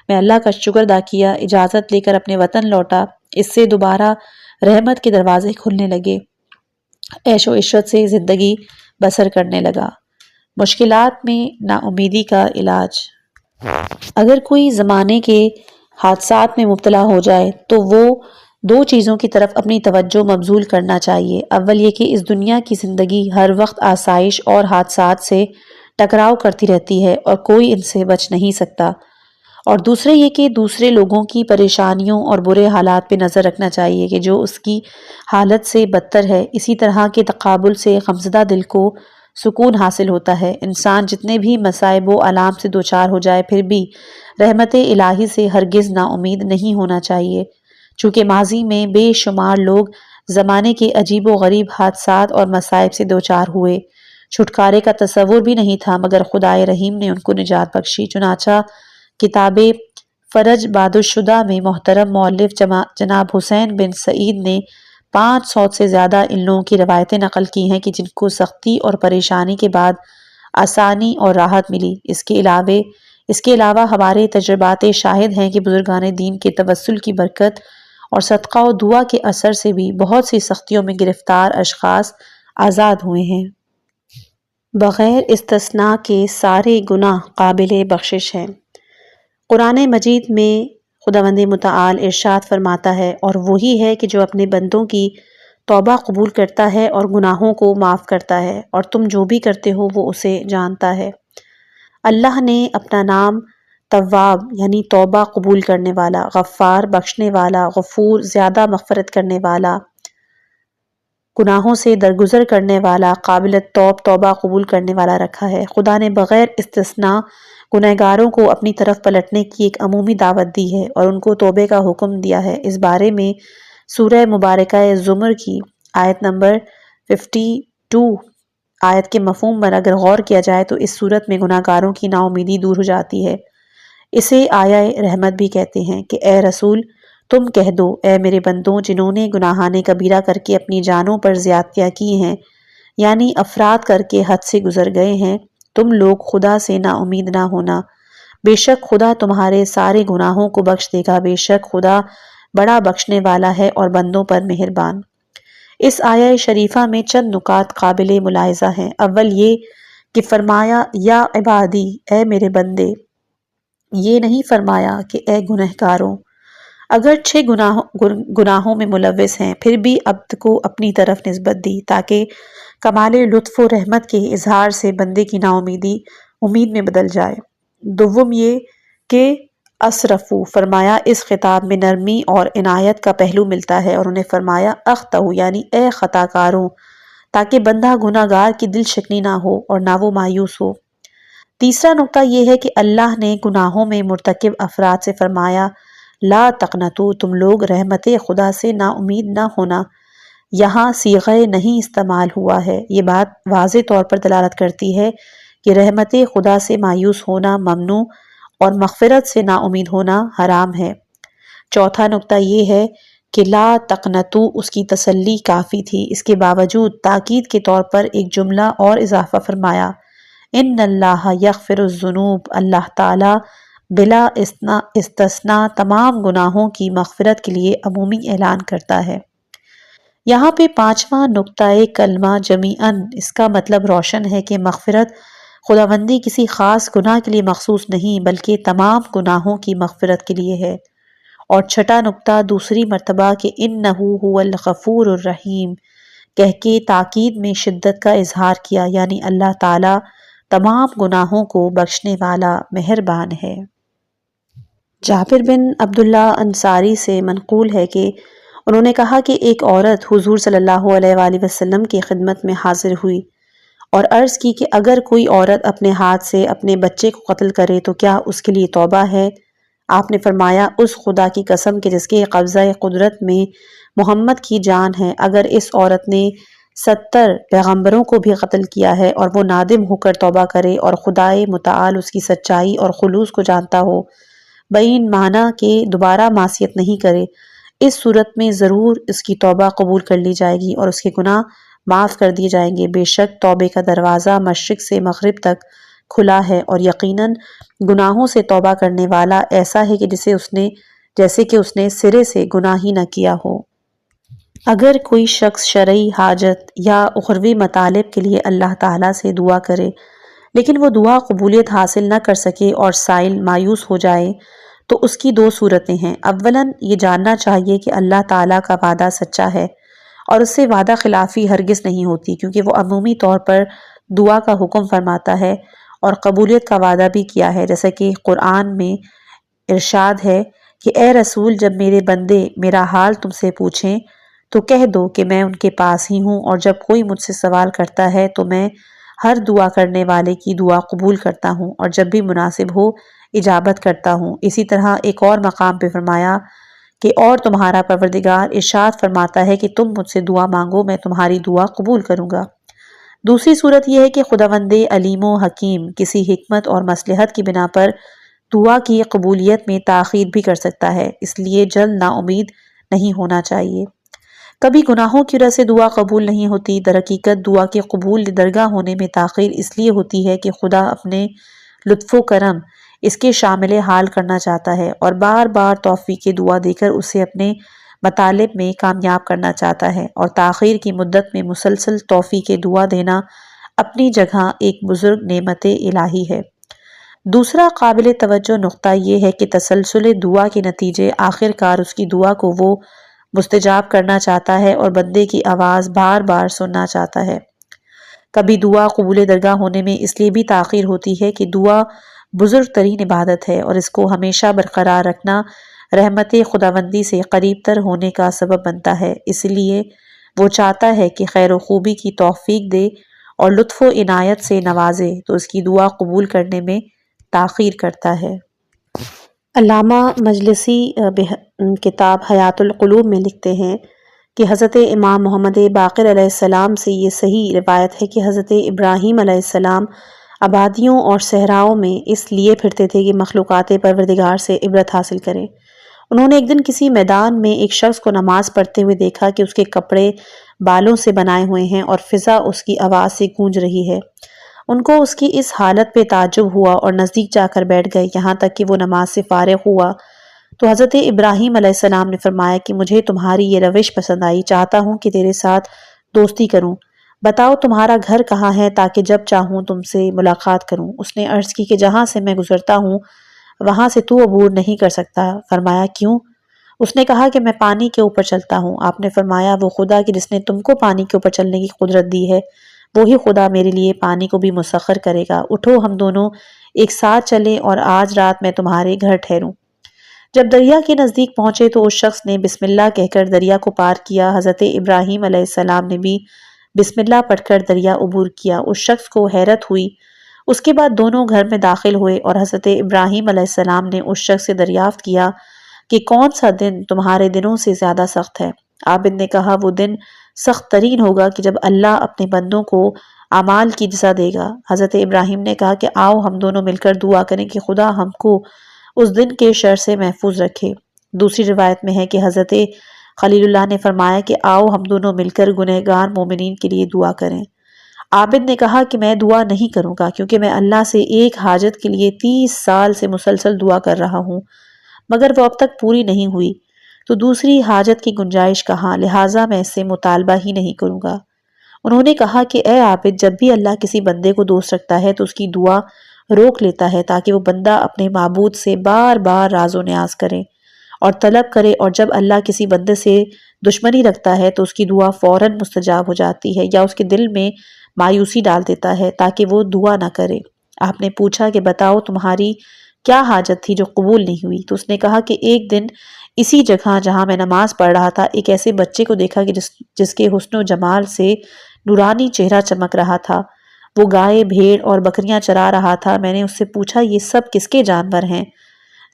میں اللہ کا شکر ادا کیا، اجازت لے کر اپنے وطن لوٹا۔ اس سے دوبارہ رحمت کے دروازے کھلنے لگے، عیش و عشرت سے زندگی بسر کرنے لگا۔ مشکلات میں نا امیدی کا علاج۔ اگر کوئی زمانے کے حادثات میں مبتلا ہو جائے تو وہ 2 چیزوں کی طرف اپنی توجہ مبذول کرنا چاہیے۔ اول یہ کہ اس دنیا کی زندگی ہر وقت آسائش اور حادثات سے ٹکراؤ کرتی رہتی ہے اور کوئی ان سے بچ نہیں سکتا، اور دوسرے یہ کہ دوسرے لوگوں کی پریشانیوں اور برے حالات پہ نظر رکھنا چاہیے کہ جو اس کی حالت سے بدتر ہے۔ اسی طرح کے تقابل سے غمزدہ دل کو سکون حاصل ہوتا ہے۔ انسان جتنے بھی مصائب و آلام سے دوچار ہو جائے پھر بھی رحمت الہی سے ہرگز نا امید نہیں ہونا چاہیے، چونکہ ماضی میں بے شمار لوگ زمانے کے عجیب و غریب حادثات اور مصائب سے دوچار ہوئے، چھٹکارے کا تصور بھی نہیں تھا، مگر خدائے رحیم نے ان کو نجات بخشی۔ چنانچہ کتاب فرج بادشدہ میں محترم مؤلف جناب حسین بن سعید نے 500 سے زیادہ ان لوگوں کی روایتیں نقل کی ہیں کہ جن کو سختی اور پریشانی کے بعد آسانی اور راحت ملی۔ اس کے علاوہ ہمارے تجربات شاہد ہیں کہ بزرگان دین کے توسل کی برکت اور صدقہ و دعا کے اثر سے بھی بہت سی سختیوں میں گرفتار اشخاص آزاد ہوئے ہیں۔ بغیر استثناء کے سارے گناہ قابل بخشش ہیں۔ قرآن مجید میں خداوند متعال ارشاد فرماتا ہے، اور وہی ہے کہ جو اپنے بندوں کی توبہ قبول کرتا ہے اور گناہوں کو معاف کرتا ہے، اور تم جو بھی کرتے ہو وہ اسے جانتا ہے۔ اللہ نے اپنا نام تواب یعنی توبہ قبول کرنے والا، غفار بخشنے والا، غفور زیادہ مغفرت کرنے والا، گناہوں سے درگزر کرنے والا، قابل توبہ قبول کرنے والا رکھا ہے۔ خدا نے بغیر استثناء گنہگاروں کو اپنی طرف پلٹنے کی ایک عمومی دعوت دی ہے اور ان کو توبے کا حکم دیا ہے۔ اس بارے میں سورہ مبارکہ زمر کی آیت نمبر 52 آیت کے مفہوم پر اگر غور کیا جائے تو اس صورت میں گناہگاروں کی نا امیدی دور ہو جاتی ہے۔ اسے آیہ رحمت بھی کہتے ہیں کہ اے رسول تم کہہ دو، اے میرے بندوں جنہوں نے گناہان کبیرہ کر کے اپنی جانوں پر زیادتیاں کی ہیں، یعنی افراد کر کے حد سے گزر گئے ہیں، تم لوگ خدا سے نا امید نہ ہونا، بے شک خدا تمہارے سارے گناہوں کو بخش دے گا، بے شک خدا بڑا بخشنے والا ہے اور بندوں پر مہربان۔ اس آیہ شریفہ میں چند نکات قابل ملاحظہ ہیں۔ اول یہ کہ فرمایا یا عبادی، اے میرے بندے، یہ نہیں فرمایا کہ اے گنہگاروں۔ اگرچہ گناہوں میں ملوث ہیں پھر بھی عبد کو اپنی طرف نسبت دی تاکہ کمال لطف و رحمت کے اظہار سے بندے کی نا امیدی امید میں بدل جائے۔ دوم یہ کہ اسرفو فرمایا، اس خطاب میں نرمی اور عنایت کا پہلو ملتا ہے، اور انہیں فرمایا اخطئو یعنی اے خطا کاروں، تاکہ بندہ گناہ گار کی دل شکنی نہ ہو اور نہ وہ مایوس ہو۔ تیسرا نقطہ یہ ہے کہ اللہ نے گناہوں میں مرتکب افراد سے فرمایا لا تقنطو، تم لوگ رحمت خدا سے نا امید نہ ہونا۔ یہاں صیغہ نہیں استعمال ہوا ہے۔ یہ بات واضح طور پر دلالت کرتی ہے کہ رحمت خدا سے مایوس ہونا ممنوع اور مغفرت سے نا امید ہونا حرام ہے۔ چوتھا نقطہ یہ ہے کہ لا تقنطو اس کی تسلی کافی تھی، اس کے باوجود تاکید کے طور پر ایک جملہ اور اضافہ فرمایا، ان اللہ یغفر الذنوب، اللہ تعالی بلا استثناء تمام گناہوں کی مغفرت کے لیے عمومی اعلان کرتا ہے۔ یہاں پہ پانچواں نقطۂ کلمہ جمیعاً، اس کا مطلب روشن ہے کہ مغفرت خداوندی کسی خاص گناہ کے لیے مخصوص نہیں بلکہ تمام گناہوں کی مغفرت کے لیے ہے۔ اور چھٹا نقطہ دوسری مرتبہ کہ انہ هو الغفور الرحیم کہہ کے تاکید میں شدت کا اظہار کیا، یعنی اللہ تعالی تمام گناہوں کو بخشنے والا مہربان ہے۔ جابر بن عبداللہ انصاری سے منقول ہے کہ انہوں نے کہا کہ ایک عورت حضور صلی اللہ علیہ وآلہ وسلم کی خدمت میں حاضر ہوئی اور عرض کی کہ اگر کوئی عورت اپنے ہاتھ سے اپنے بچے کو قتل کرے تو کیا اس کے لیے توبہ ہے؟ آپ نے فرمایا اس خدا کی قسم کہ جس کے قبضہ قدرت میں محمد کی جان ہے، اگر اس عورت نے 70 پیغمبروں کو بھی قتل کیا ہے اور وہ نادم ہو کر توبہ کرے اور خدائے متعال اس کی سچائی اور خلوص کو جانتا ہو، بعین معنی کہ دوبارہ معصیت نہیں کرے، اس صورت میں ضرور اس کی توبہ قبول کر لی جائے گی اور اس کے گناہ معاف کر دیے جائیں گے۔ بے شک توبے کا دروازہ مشرق سے مغرب تک کھلا ہے اور یقیناً گناہوں سے توبہ کرنے والا ایسا ہے کہ جیسے کہ اس نے سرے سے گناہ ہی نہ کیا ہو۔ اگر کوئی شخص شرعی حاجت یا اخروی مطالب کے لیے اللہ تعالیٰ سے دعا کرے لیکن وہ دعا قبولیت حاصل نہ کر سکے اور سائل مایوس ہو جائے تو اس کی دو صورتیں ہیں۔ اولاً یہ جاننا چاہیے کہ اللہ تعالیٰ کا وعدہ سچا ہے اور اس سے وعدہ خلافی ہرگز نہیں ہوتی، کیونکہ وہ عمومی طور پر دعا کا حکم فرماتا ہے اور قبولیت کا وعدہ بھی کیا ہے، جیسا کہ قرآن میں ارشاد ہے کہ اے رسول جب میرے بندے میرا حال تم سے پوچھیں تو کہہ دو کہ میں ان کے پاس ہی ہوں، اور جب کوئی مجھ سے سوال کرتا ہے تو میں ہر دعا کرنے والے کی دعا قبول کرتا ہوں اور جب بھی مناسب ہو اجابت کرتا ہوں۔ اسی طرح ایک اور مقام پہ فرمایا کہ اور تمہارا پروردگار ارشاد فرماتا ہے کہ تم مجھ سے دعا مانگو میں تمہاری دعا قبول کروں گا۔ دوسری صورت یہ ہے کہ خداوند علیم و حکیم کسی حکمت اور مصلحت کی بنا پر دعا کی قبولیت میں تاخیر بھی کر سکتا ہے، اس لیے جلد نا امید نہیں ہونا چاہیے۔ کبھی گناہوں کی وجہ سے دعا قبول نہیں ہوتی، در حقیقت دعا کے قبول درگاہ ہونے میں تاخیر اس لیے ہوتی ہے کہ خدا اپنے لطف و کرم اس کے شامل حال کرنا چاہتا ہے اور بار بار توفیق دعا دے کر اسے اپنے مطالب میں کامیاب کرنا چاہتا ہے، اور تاخیر کی مدت میں مسلسل توفیق دعا دینا اپنی جگہ ایک بزرگ نعمت الہی ہے۔ دوسرا قابل توجہ نقطہ یہ ہے کہ تسلسل دعا کے نتیجے آخر کار اس کی دعا کو وہ مستجاب کرنا چاہتا ہے اور بندے کی آواز بار بار سننا چاہتا ہے۔ کبھی دعا قبول درگاہ ہونے میں اس لیے بھی تاخیر ہوتی ہے کہ دعا بزرگ ترین عبادت ہے اور اس کو ہمیشہ برقرار رکھنا رحمت خداوندی سے قریب تر ہونے کا سبب بنتا ہے، اس لیے وہ چاہتا ہے کہ خیر و خوبی کی توفیق دے اور لطف و عنایت سے نوازے تو اس کی دعا قبول کرنے میں تاخیر کرتا ہے۔ علامہ مجلسی کتاب حیات القلوب میں لکھتے ہیں کہ حضرت امام محمد باقر علیہ السلام سے یہ صحیح روایت ہے کہ حضرت ابراہیم علیہ السلام آبادیوں اور صحراؤں میں اس لیے پھرتے تھے کہ مخلوقات پروردگار سے عبرت حاصل کریں۔ انہوں نے ایک دن کسی میدان میں ایک شخص کو نماز پڑھتے ہوئے دیکھا کہ اس کے کپڑے بالوں سے بنائے ہوئے ہیں اور فضا اس کی آواز سے گونج رہی ہے۔ ان کو اس کی اس حالت پہ تعجب ہوا اور نزدیک جا کر بیٹھ گئے، یہاں تک کہ وہ نماز سے فارغ ہوا تو حضرت ابراہیم علیہ السلام نے فرمایا کہ مجھے تمہاری یہ روش پسند آئی، چاہتا ہوں کہ تیرے ساتھ دوستی کروں، بتاؤ تمہارا گھر کہاں ہے تاکہ جب چاہوں تم سے ملاقات کروں۔ اس نے عرض کی کہ جہاں سے میں گزرتا ہوں وہاں سے تو عبور نہیں کر سکتا۔ فرمایا کیوں؟ اس نے کہا کہ میں پانی کے اوپر چلتا ہوں۔ آپ نے فرمایا وہ خدا کہ جس نے تم کو پانی کے اوپر چلنے کی قدرت دی ہے وہی خدا میرے لیے پانی کو بھی مسخر کرے گا، اٹھو ہم دونوں ایک ساتھ چلیں اور آج رات میں تمہارے گھر ٹھہروں۔ جب دریا کے نزدیک پہنچے تو اس شخص نے بسم اللہ کہہ کر دریا کو پار کیا، حضرت ابراہیم علیہ السلام نے بھی بسم اللہ پڑھ کر دریا عبور کیا۔ اس شخص کو حیرت ہوئی، اس کے بعد دونوں گھر میں داخل ہوئے اور حضرت ابراہیم علیہ السلام نے اس شخص سے دریافت کیا کہ کون سا دن تمہارے دنوں سے زیادہ سخت ہے؟ عابد نے کہا وہ دن سخت ترین ہوگا کہ جب اللہ اپنے بندوں کو اعمال کی جزا دے گا۔ حضرت ابراہیم نے کہا کہ آؤ ہم دونوں مل کر دعا کریں کہ خدا ہم کو اس دن کے شر سے محفوظ رکھے۔ دوسری روایت میں ہے کہ حضرت خلیل اللہ نے فرمایا کہ آؤ ہم دونوں مل کر گنہگار مومنین کے لیے دعا کریں۔ عابد نے کہا کہ میں دعا نہیں کروں گا کیونکہ میں اللہ سے ایک حاجت کے لیے 30 سال سے مسلسل دعا کر رہا ہوں مگر وہ اب تک پوری نہیں ہوئی، تو دوسری حاجت کی گنجائش کہاں، لہٰذا میں اس سے مطالبہ ہی نہیں کروں گا۔ انہوں نے کہا کہ اے عابد، جب بھی اللہ کسی بندے کو دوست رکھتا ہے تو اس کی دعا روک لیتا ہے تاکہ وہ بندہ اپنے معبود سے بار بار راز و نیاز کرے اور طلب کرے، اور جب اللہ کسی بندے سے دشمنی رکھتا ہے تو اس کی دعا فوراً مستجاب ہو جاتی ہے یا اس کے دل میں مایوسی ڈال دیتا ہے تاکہ وہ دعا نہ کرے۔ آپ نے پوچھا کہ بتاؤ تمہاری کیا حاجت تھی جو قبول نہیں ہوئی؟ تو اس نے کہا کہ ایک دن اسی جگہ جہاں میں نماز پڑھ رہا تھا ایک ایسے بچے کو دیکھا کہ جس کے حسن و جمال سے نورانی چہرہ چمک رہا تھا۔ وہ گائے، بھیڑ اور بکریاں چرا رہا تھا۔ میں نے اس سے پوچھا یہ سب کس کے جانور ہیں؟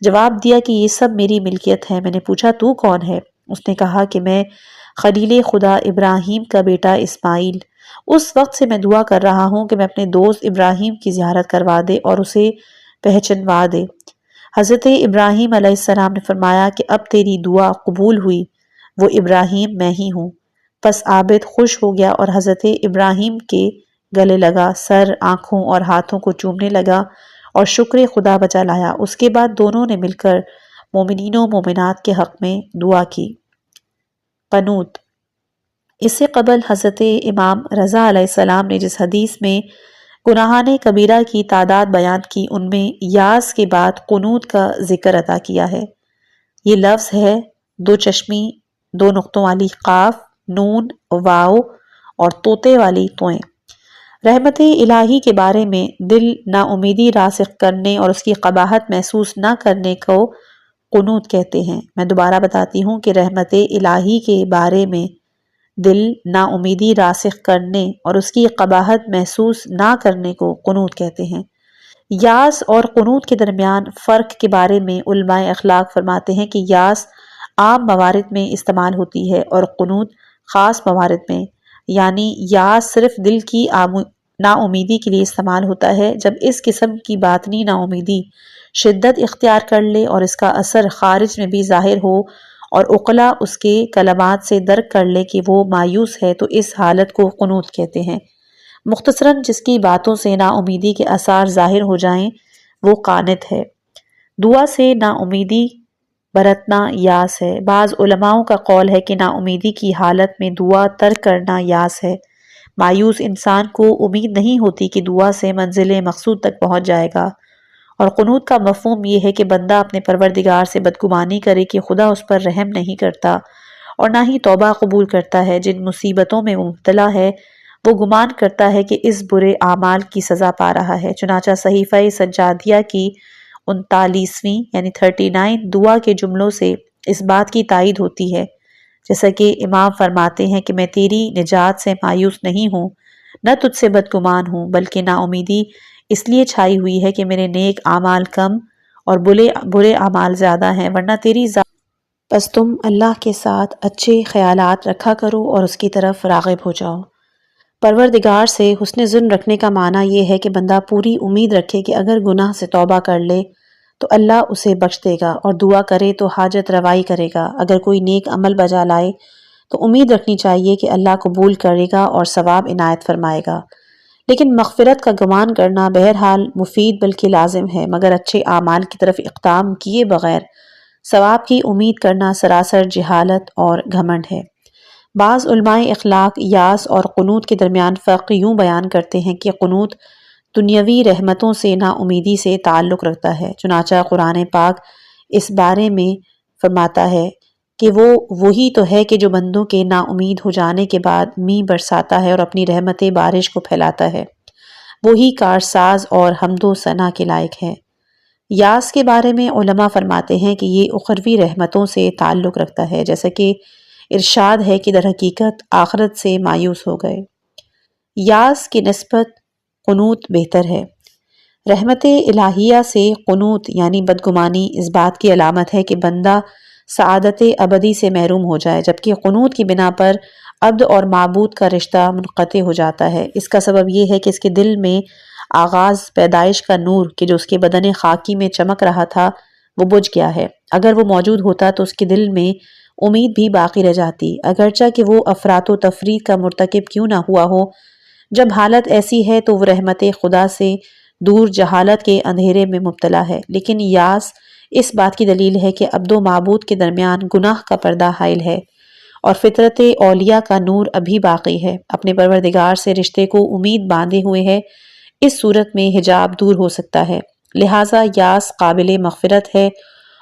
جواب دیا کہ یہ سب میری ملکیت ہے۔ میں نے پوچھا تو کون ہے؟ اس نے کہا کہ میں خلیل خدا ابراہیم کا بیٹا اسماعیل۔ اس وقت سے میں دعا کر رہا ہوں کہ میں اپنے دوست ابراہیم کی زیارت کروا دے اور اسے پہچنوا دے۔ حضرت ابراہیم علیہ السلام نے فرمایا کہ اب تیری دعا قبول ہوئی، وہ ابراہیم میں ہی ہوں۔ پس عابد خوش ہو گیا اور حضرت ابراہیم کے گلے لگا، سر، آنکھوں اور ہاتھوں کو چومنے لگا اور شکر خدا بجا لایا۔ اس کے بعد دونوں نے مل کر مومنین و مومنات کے حق میں دعا کی۔ قنوت۔ اس سے قبل حضرت امام رضا علیہ السلام نے جس حدیث میں گناہان کبیرہ کی تعداد بیان کی ان میں یاس کے بعد قنوت کا ذکر عطا کیا ہے۔ یہ لفظ ہے 2 چشمی 2 نقطوں والی قاف، نون، واو اور طوطے والی توئیں۔ رحمت الہی کے بارے میں دل نا امیدی راسخ کرنے اور اس کی قباحت محسوس نہ کرنے کو قنوت کہتے ہیں۔ میں دوبارہ بتاتی ہوں کہ رحمت الہی کے بارے میں دل نا امیدی راسخ کرنے اور اس کی قباحت محسوس نہ کرنے کو قنوت کہتے ہیں۔ یاس اور قنوت کے درمیان فرق کے بارے میں علماء اخلاق فرماتے ہیں کہ یاس عام موارد میں استعمال ہوتی ہے اور قنوت خاص موارد میں، یعنی یاس صرف دل کی نا امیدی کے لیے استعمال ہوتا ہے جب اس قسم کی باطنی نا امیدی شدت اختیار کر لے اور اس کا اثر خارج میں بھی ظاہر ہو اور عقلا اس کے کلمات سے درک کر لے کہ وہ مایوس ہے، تو اس حالت کو قنوت کہتے ہیں۔ مختصراً جس کی باتوں سے نا امیدی کے آثار ظاہر ہو جائیں وہ قانت ہے۔ دعا سے نا امیدی برتنا یاس ہے۔ بعض علماء کا قول ہے کہ نا امیدی کی حالت میں دعا ترک کرنا یاس ہے۔ مایوس انسان کو امید نہیں ہوتی کہ دعا سے منزل مقصود تک پہنچ جائے گا، اور قنوت کا مفہوم یہ ہے کہ بندہ اپنے پروردگار سے بدگمانی کرے کہ خدا اس پر رحم نہیں کرتا اور نہ ہی توبہ قبول کرتا ہے۔ جن مصیبتوں میں مبتلا ہے وہ گمان کرتا ہے کہ اس برے اعمال کی سزا پا رہا ہے۔ چنانچہ صحیفہ سجادیہ کی 39ویں یعنی 39 دعا کے جملوں سے اس بات کی تائید ہوتی ہے، جیسا کہ امام فرماتے ہیں کہ میں تیری نجات سے مایوس نہیں ہوں، نہ تجھ سے بدگمان ہوں، بلکہ نا امیدی اس لیے چھائی ہوئی ہے کہ میرے نیک اعمال کم اور برے اعمال زیادہ ہیں، ورنہ تیری ذات بس تم اللہ کے ساتھ اچھے خیالات رکھا کرو اور اس کی طرف راغب ہو جاؤ۔ پروردگار سے حسن ظن رکھنے کا معنی یہ ہے کہ بندہ پوری امید رکھے کہ اگر گناہ سے توبہ کر لے تو اللہ اسے بخش دے گا، اور دعا کرے تو حاجت روائی کرے گا۔ اگر کوئی نیک عمل بجا لائے تو امید رکھنی چاہیے کہ اللہ قبول کرے گا اور ثواب عنایت فرمائے گا۔ لیکن مغفرت کا گمان کرنا بہرحال مفید بلکہ لازم ہے، مگر اچھے اعمال کی طرف اقدام کیے بغیر ثواب کی امید کرنا سراسر جہالت اور گھمنڈ ہے۔ بعض علماء اخلاق یاس اور قنوت کے درمیان فرق یوں بیان کرتے ہیں کہ قنوت دنیاوی رحمتوں سے نا امیدی سے تعلق رکھتا ہے۔ چنانچہ قرآن پاک اس بارے میں فرماتا ہے کہ وہ وہی تو ہے کہ جو بندوں کے نا امید ہو جانے کے بعد می برساتا ہے اور اپنی رحمت بارش کو پھیلاتا ہے، وہی کارساز اور حمد و ثنا کے لائق ہے۔ یاس کے بارے میں علماء فرماتے ہیں کہ یہ اخروی رحمتوں سے تعلق رکھتا ہے، جیسا کہ ارشاد ہے کہ در حقیقت آخرت سے مایوس ہو گئے۔ یاس کی نسبت قنوت بہتر ہے۔ رحمت الہیہ سے قنوط یعنی بدگمانی اس بات کی علامت ہے کہ بندہ سعادت ابدی سے محروم ہو جائے، جبکہ قنوط کی بنا پر عبد اور معبود کا رشتہ منقطع ہو جاتا ہے۔ اس کا سبب یہ ہے کہ اس کے دل میں آغاز پیدائش کا نور کہ جو اس کے بدن خاکی میں چمک رہا تھا وہ بجھ گیا ہے۔ اگر وہ موجود ہوتا تو اس کے دل میں امید بھی باقی رہ جاتی، اگرچہ کہ وہ افراط و تفریط کا مرتکب کیوں نہ ہوا ہو۔ جب حالت ایسی ہے تو وہ رحمت خدا سے دور جہالت کے اندھیرے میں مبتلا ہے، لیکن یاس اس بات کی دلیل ہے کہ عبد و معبود کے درمیان گناہ کا پردہ حائل ہے اور فطرت اولیاء کا نور ابھی باقی ہے، اپنے پروردگار سے رشتے کو امید باندھے ہوئے ہے۔ اس صورت میں حجاب دور ہو سکتا ہے، لہٰذا یاس قابل مغفرت ہے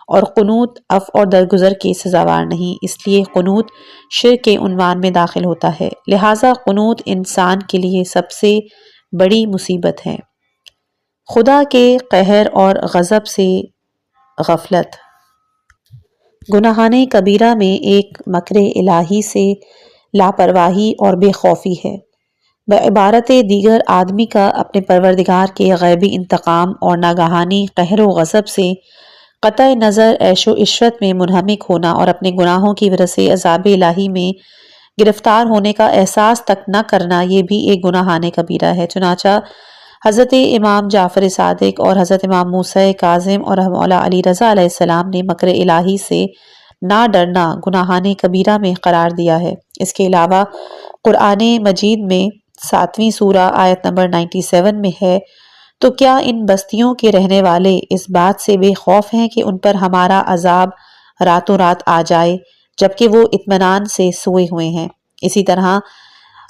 اور قنوط عفو اور درگزر کے سزاوار نہیں، اس لیے قنوط شرک کے عنوان میں داخل ہوتا ہے، لہٰذا قنوط انسان کے لیے سب سے بڑی مصیبت ہے۔ خدا کے قہر اور غضب سے غفلت۔ گناہان کبیرہ میں ایک مکر الہی سے لاپرواہی اور بے خوفی ہے، بعبارت دیگر آدمی کا اپنے پروردگار کے غیبی انتقام اور ناگہانی قہر و غضب سے قطع نظر عیش و عشرت میں منہمک ہونا اور اپنے گناہوں کی وجہ سے عذاب الہی میں گرفتار ہونے کا احساس تک نہ کرنا، یہ بھی ایک گناہان کبیرہ ہے۔ چنانچہ حضرت امام جعفر صادق اور حضرت امام موسیٰ کاظم اور مولا علی رضا علیہ السلام نے مکر الہی سے نہ ڈرنا گناہان کبیرہ میں قرار دیا ہے۔ اس کے علاوہ قرآن مجید میں 7ویں سورہ آیت نمبر 97 میں ہے، تو کیا ان بستیوں کے رہنے والے اس بات سے بے خوف ہیں کہ ان پر ہمارا عذاب راتوں رات آ جائے جبکہ وہ اطمینان سے سوئے ہوئے ہیں۔ اسی طرح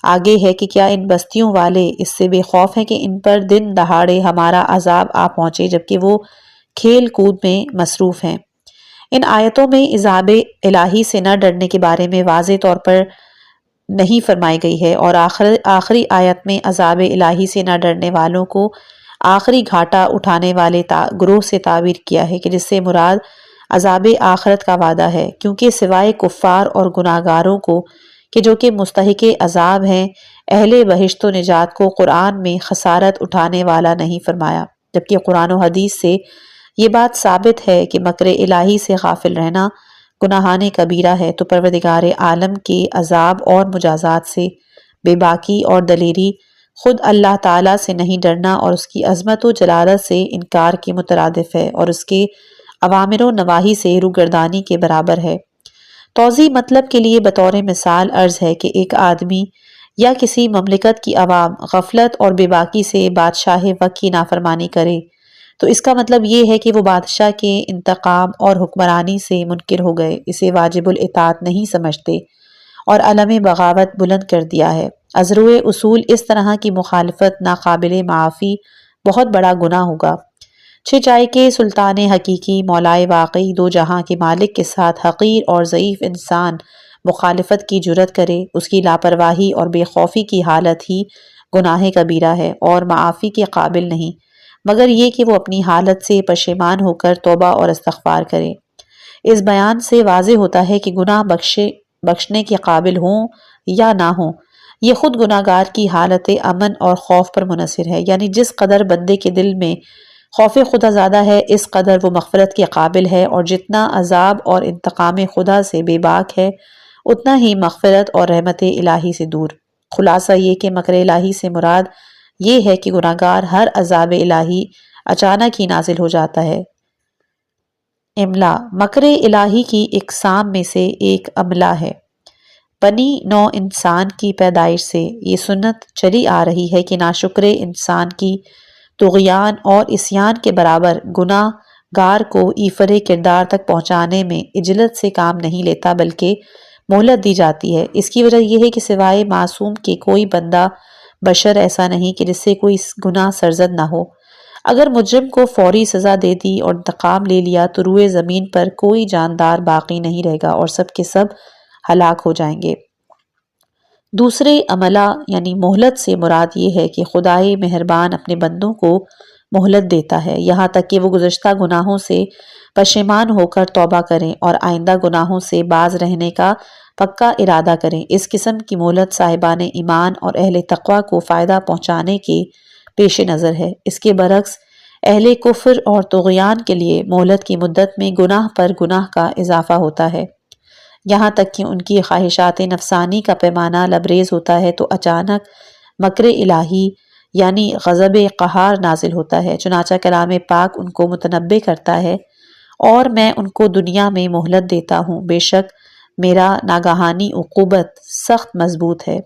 آگے ہے کہ کیا ان بستیوں والے اس سے بے خوف ہیں کہ ان پر دن دہاڑے ہمارا عذاب آ پہنچے جبکہ وہ کھیل کود میں مصروف ہیں۔ ان آیتوں میں عذاب الہی سے نہ ڈرنے کے بارے میں واضح طور پر نہیں فرمائی گئی ہے، اور آخری آیت میں عذاب الہی سے نہ ڈرنے والوں کو آخری گھاٹا اٹھانے والے گروہ سے تعبیر کیا ہے کہ جس سے مراد عذاب آخرت کا وعدہ ہے، کیونکہ سوائے کفار اور گناہگاروں کو کہ جو کہ مستحق عذاب ہیں، اہل بہشت و نجات کو قرآن میں خسارت اٹھانے والا نہیں فرمایا، جبکہ قرآن و حدیث سے یہ بات ثابت ہے کہ مکر الہی سے غافل رہنا گناہان کبیرہ ہے، تو پروردگار عالم کے عذاب اور مجازات سے بے باکی اور دلیری خود اللہ تعالیٰ سے نہیں ڈرنا اور اس کی عظمت و جلالت سے انکار کے مترادف ہے اور اس کے اوامر و نواہی سے روگردانی کے برابر ہے۔ توضیح مطلب کے لیے بطور مثال عرض ہے کہ ایک آدمی یا کسی مملکت کی عوام غفلت اور بے باکی سے بادشاہ وقت کی نافرمانی کرے تو اس کا مطلب یہ ہے کہ وہ بادشاہ کے انتقام اور حکمرانی سے منکر ہو گئے، اسے واجب الاطاعت نہیں سمجھتے اور علم بغاوت بلند کر دیا ہے۔ ازروع اصول اس طرح کی مخالفت ناقابل معافی بہت بڑا گناہ ہوگا۔ چائے کہ سلطان حقیقی مولائے واقعی دو جہاں کے مالک کے ساتھ حقیر اور ضعیف انسان مخالفت کی جرت کرے، اس کی لاپرواہی اور بے خوفی کی حالت ہی گناہ کبیرہ ہے اور معافی کے قابل نہیں، مگر یہ کہ وہ اپنی حالت سے پشیمان ہو کر توبہ اور استغفار کرے۔ اس بیان سے واضح ہوتا ہے کہ گناہ بخشنے کے قابل ہوں یا نہ ہوں، یہ خود گناہگار کی حالت امن اور خوف پر منحصر ہے، یعنی جس قدر بندے کے دل میں خوف خدا زیادہ ہے اس قدر وہ مغفرت کے قابل ہے، اور جتنا عذاب اور انتقام خدا سے بے باک ہے اتنا ہی مغفرت اور رحمت الہی سے دور۔ خلاصہ یہ کہ مکر الہی سے مراد یہ ہے کہ گناہگار ہر عذاب الہی اچانک ہی نازل ہو جاتا ہے۔ املا مکر الہی کی اقسام میں سے ایک عملہ ہے۔ بنی نوع انسان کی پیدائش سے یہ سنت چلی آ رہی ہے کہ ناشکر انسان کی طغیان اور عصیان کے برابر گناہ گار کو ایفر کردار تک پہنچانے میں عجلت سے کام نہیں لیتا بلکہ مہلت دی جاتی ہے۔ اس کی وجہ یہ ہے کہ سوائے معصوم کے کوئی بندہ بشر ایسا نہیں کہ جس سے کوئی گناہ سرزد نہ ہو۔ اگر مجرم کو فوری سزا دے دی اور انتقام لے لیا تو روئے زمین پر کوئی جاندار باقی نہیں رہے گا اور سب کے سب ہلاک ہو جائیں گے۔ دوسرے عملہ یعنی مہلت سے مراد یہ ہے کہ خدائے مہربان اپنے بندوں کو مہلت دیتا ہے یہاں تک کہ وہ گزشتہ گناہوں سے پشیمان ہو کر توبہ کریں اور آئندہ گناہوں سے باز رہنے کا پکا ارادہ کریں۔ اس قسم کی مہلت صاحبان ایمان اور اہل تقوی کو فائدہ پہنچانے کے پیش نظر ہے۔ اس کے برعکس اہل کفر اور طغیان کے لیے مہلت کی مدت میں گناہ پر گناہ کا اضافہ ہوتا ہے، یہاں تک کہ ان کی خواہشات نفسانی کا پیمانہ لبریز ہوتا ہے تو اچانک مکر الہی یعنی غضب قہار نازل ہوتا ہے۔ چنانچہ کلام پاک ان کو متنبہ کرتا ہے، اور میں ان کو دنیا میں مہلت دیتا ہوں، بے شک میرا ناگہانی عقوبت سخت مضبوط ہے۔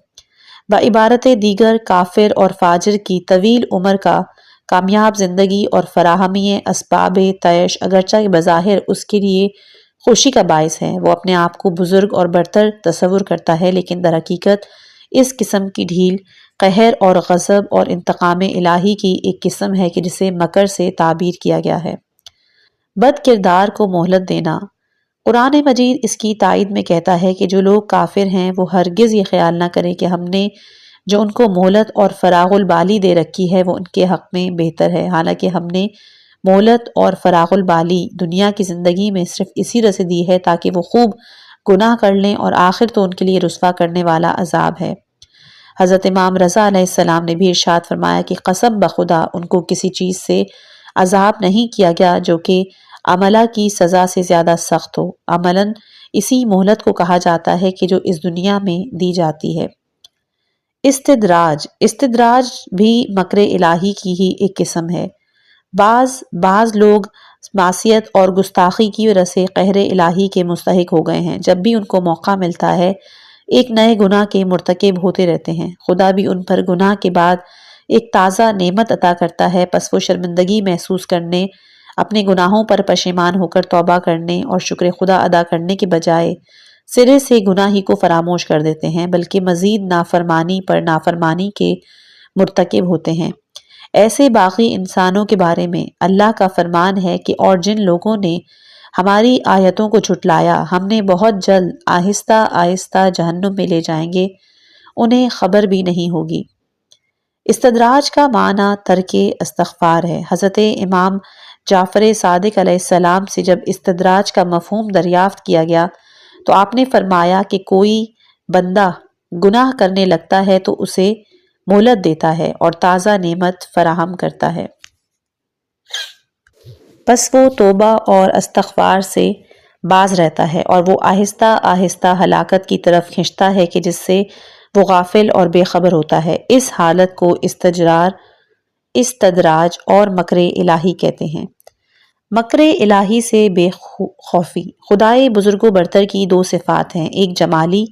بعبارت دیگر کافر اور فاجر کی طویل عمر کا کامیاب زندگی اور فراہمی اسباب طیش اگرچہ بظاہر اس کے لیے خوشی کا باعث ہے، وہ اپنے آپ کو بزرگ اور برتر تصور کرتا ہے، لیکن در حقیقت اس قسم کی ڈھیل قہر اور غضب اور انتقام الہی کی ایک قسم ہے کہ جسے مکر سے تعبیر کیا گیا ہے۔ بد کردار کو مہلت دینا۔ قرآن مجید اس کی تائید میں کہتا ہے کہ جو لوگ کافر ہیں وہ ہرگز یہ خیال نہ کریں کہ ہم نے جو ان کو مہلت اور فراغ البالی دے رکھی ہے وہ ان کے حق میں بہتر ہے، حالانکہ ہم نے مہلت اور فراغ البالی دنیا کی زندگی میں صرف اسی وجہ سے دی ہے تاکہ وہ خوب گناہ کر لیں، اور آخر تو ان کے لیے رسوا کرنے والا عذاب ہے۔ حضرت امام رضا علیہ السلام نے بھی ارشاد فرمایا کہ قسم بخدا ان کو کسی چیز سے عذاب نہیں کیا گیا جو کہ عملہ کی سزا سے زیادہ سخت ہو۔ عملاً اسی مہلت کو کہا جاتا ہے کہ جو اس دنیا میں دی جاتی ہے۔ استدراج بھی مکر الہی کی ہی ایک قسم ہے۔ بعض لوگ معصیت اور گستاخی کی وجہ سے قہر الہی کے مستحق ہو گئے ہیں، جب بھی ان کو موقع ملتا ہے ایک نئے گناہ کے مرتکب ہوتے رہتے ہیں۔ خدا بھی ان پر گناہ کے بعد ایک تازہ نعمت عطا کرتا ہے، پس وہ شرمندگی محسوس کرنے، اپنے گناہوں پر پشیمان ہو کر توبہ کرنے اور شکر خدا ادا کرنے کے بجائے سرے سے گناہ ہی کو فراموش کر دیتے ہیں، بلکہ مزید نافرمانی پر نافرمانی کے مرتکب ہوتے ہیں۔ ایسے باقی انسانوں کے بارے میں اللہ کا فرمان ہے کہ اور جن لوگوں نے ہماری آیتوں کو جھٹلایا ہم نے بہت جلد آہستہ آہستہ جہنم میں لے جائیں گے، انہیں خبر بھی نہیں ہوگی۔ استدراج کا معنی ترک استغفار ہے۔ حضرت امام جعفر صادق علیہ السلام سے جب استدراج کا مفہوم دریافت کیا گیا تو آپ نے فرمایا کہ کوئی بندہ گناہ کرنے لگتا ہے تو اسے مہلت دیتا ہے اور تازہ نعمت فراہم کرتا ہے، پس وہ توبہ اور استغفار سے باز رہتا ہے اور وہ آہستہ آہستہ ہلاکت کی طرف کھنچتا ہے کہ جس سے وہ غافل اور بے خبر ہوتا ہے۔ اس حالت کو استدراج اور مکر الہی کہتے ہیں۔ مکر الہی سے بے خوفی۔ خدائے بزرگ و برتر کی دو صفات ہیں، ایک جمالی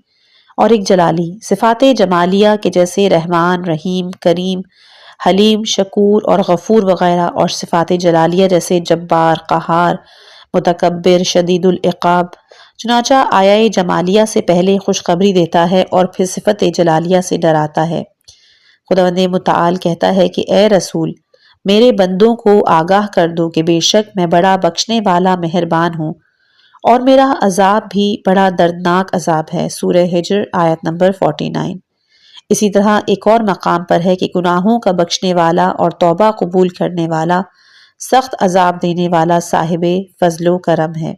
اور ایک جلالی۔ صفات جمالیہ کے جیسے رحمان، رحیم، کریم، حلیم، شکور اور غفور وغیرہ، اور صفات جلالیہ جیسے جبار، قہار، متکبر، شدید العقاب۔ چنانچہ آیہ جمالیہ سے پہلے خوشخبری دیتا ہے اور پھر صفت جلالیہ سے ڈراتا ہے۔ خداوند متعال کہتا ہے کہ اے رسول، میرے بندوں کو آگاہ کر دو کہ بے شک میں بڑا بخشنے والا مہربان ہوں، اور میرا عذاب بھی بڑا دردناک عذاب ہے۔ سورہ ہجر آیت نمبر 49۔ اسی طرح ایک اور مقام پر ہے کہ گناہوں کا بخشنے والا اور توبہ قبول کرنے والا، سخت عذاب دینے والا صاحب فضل و کرم ہے۔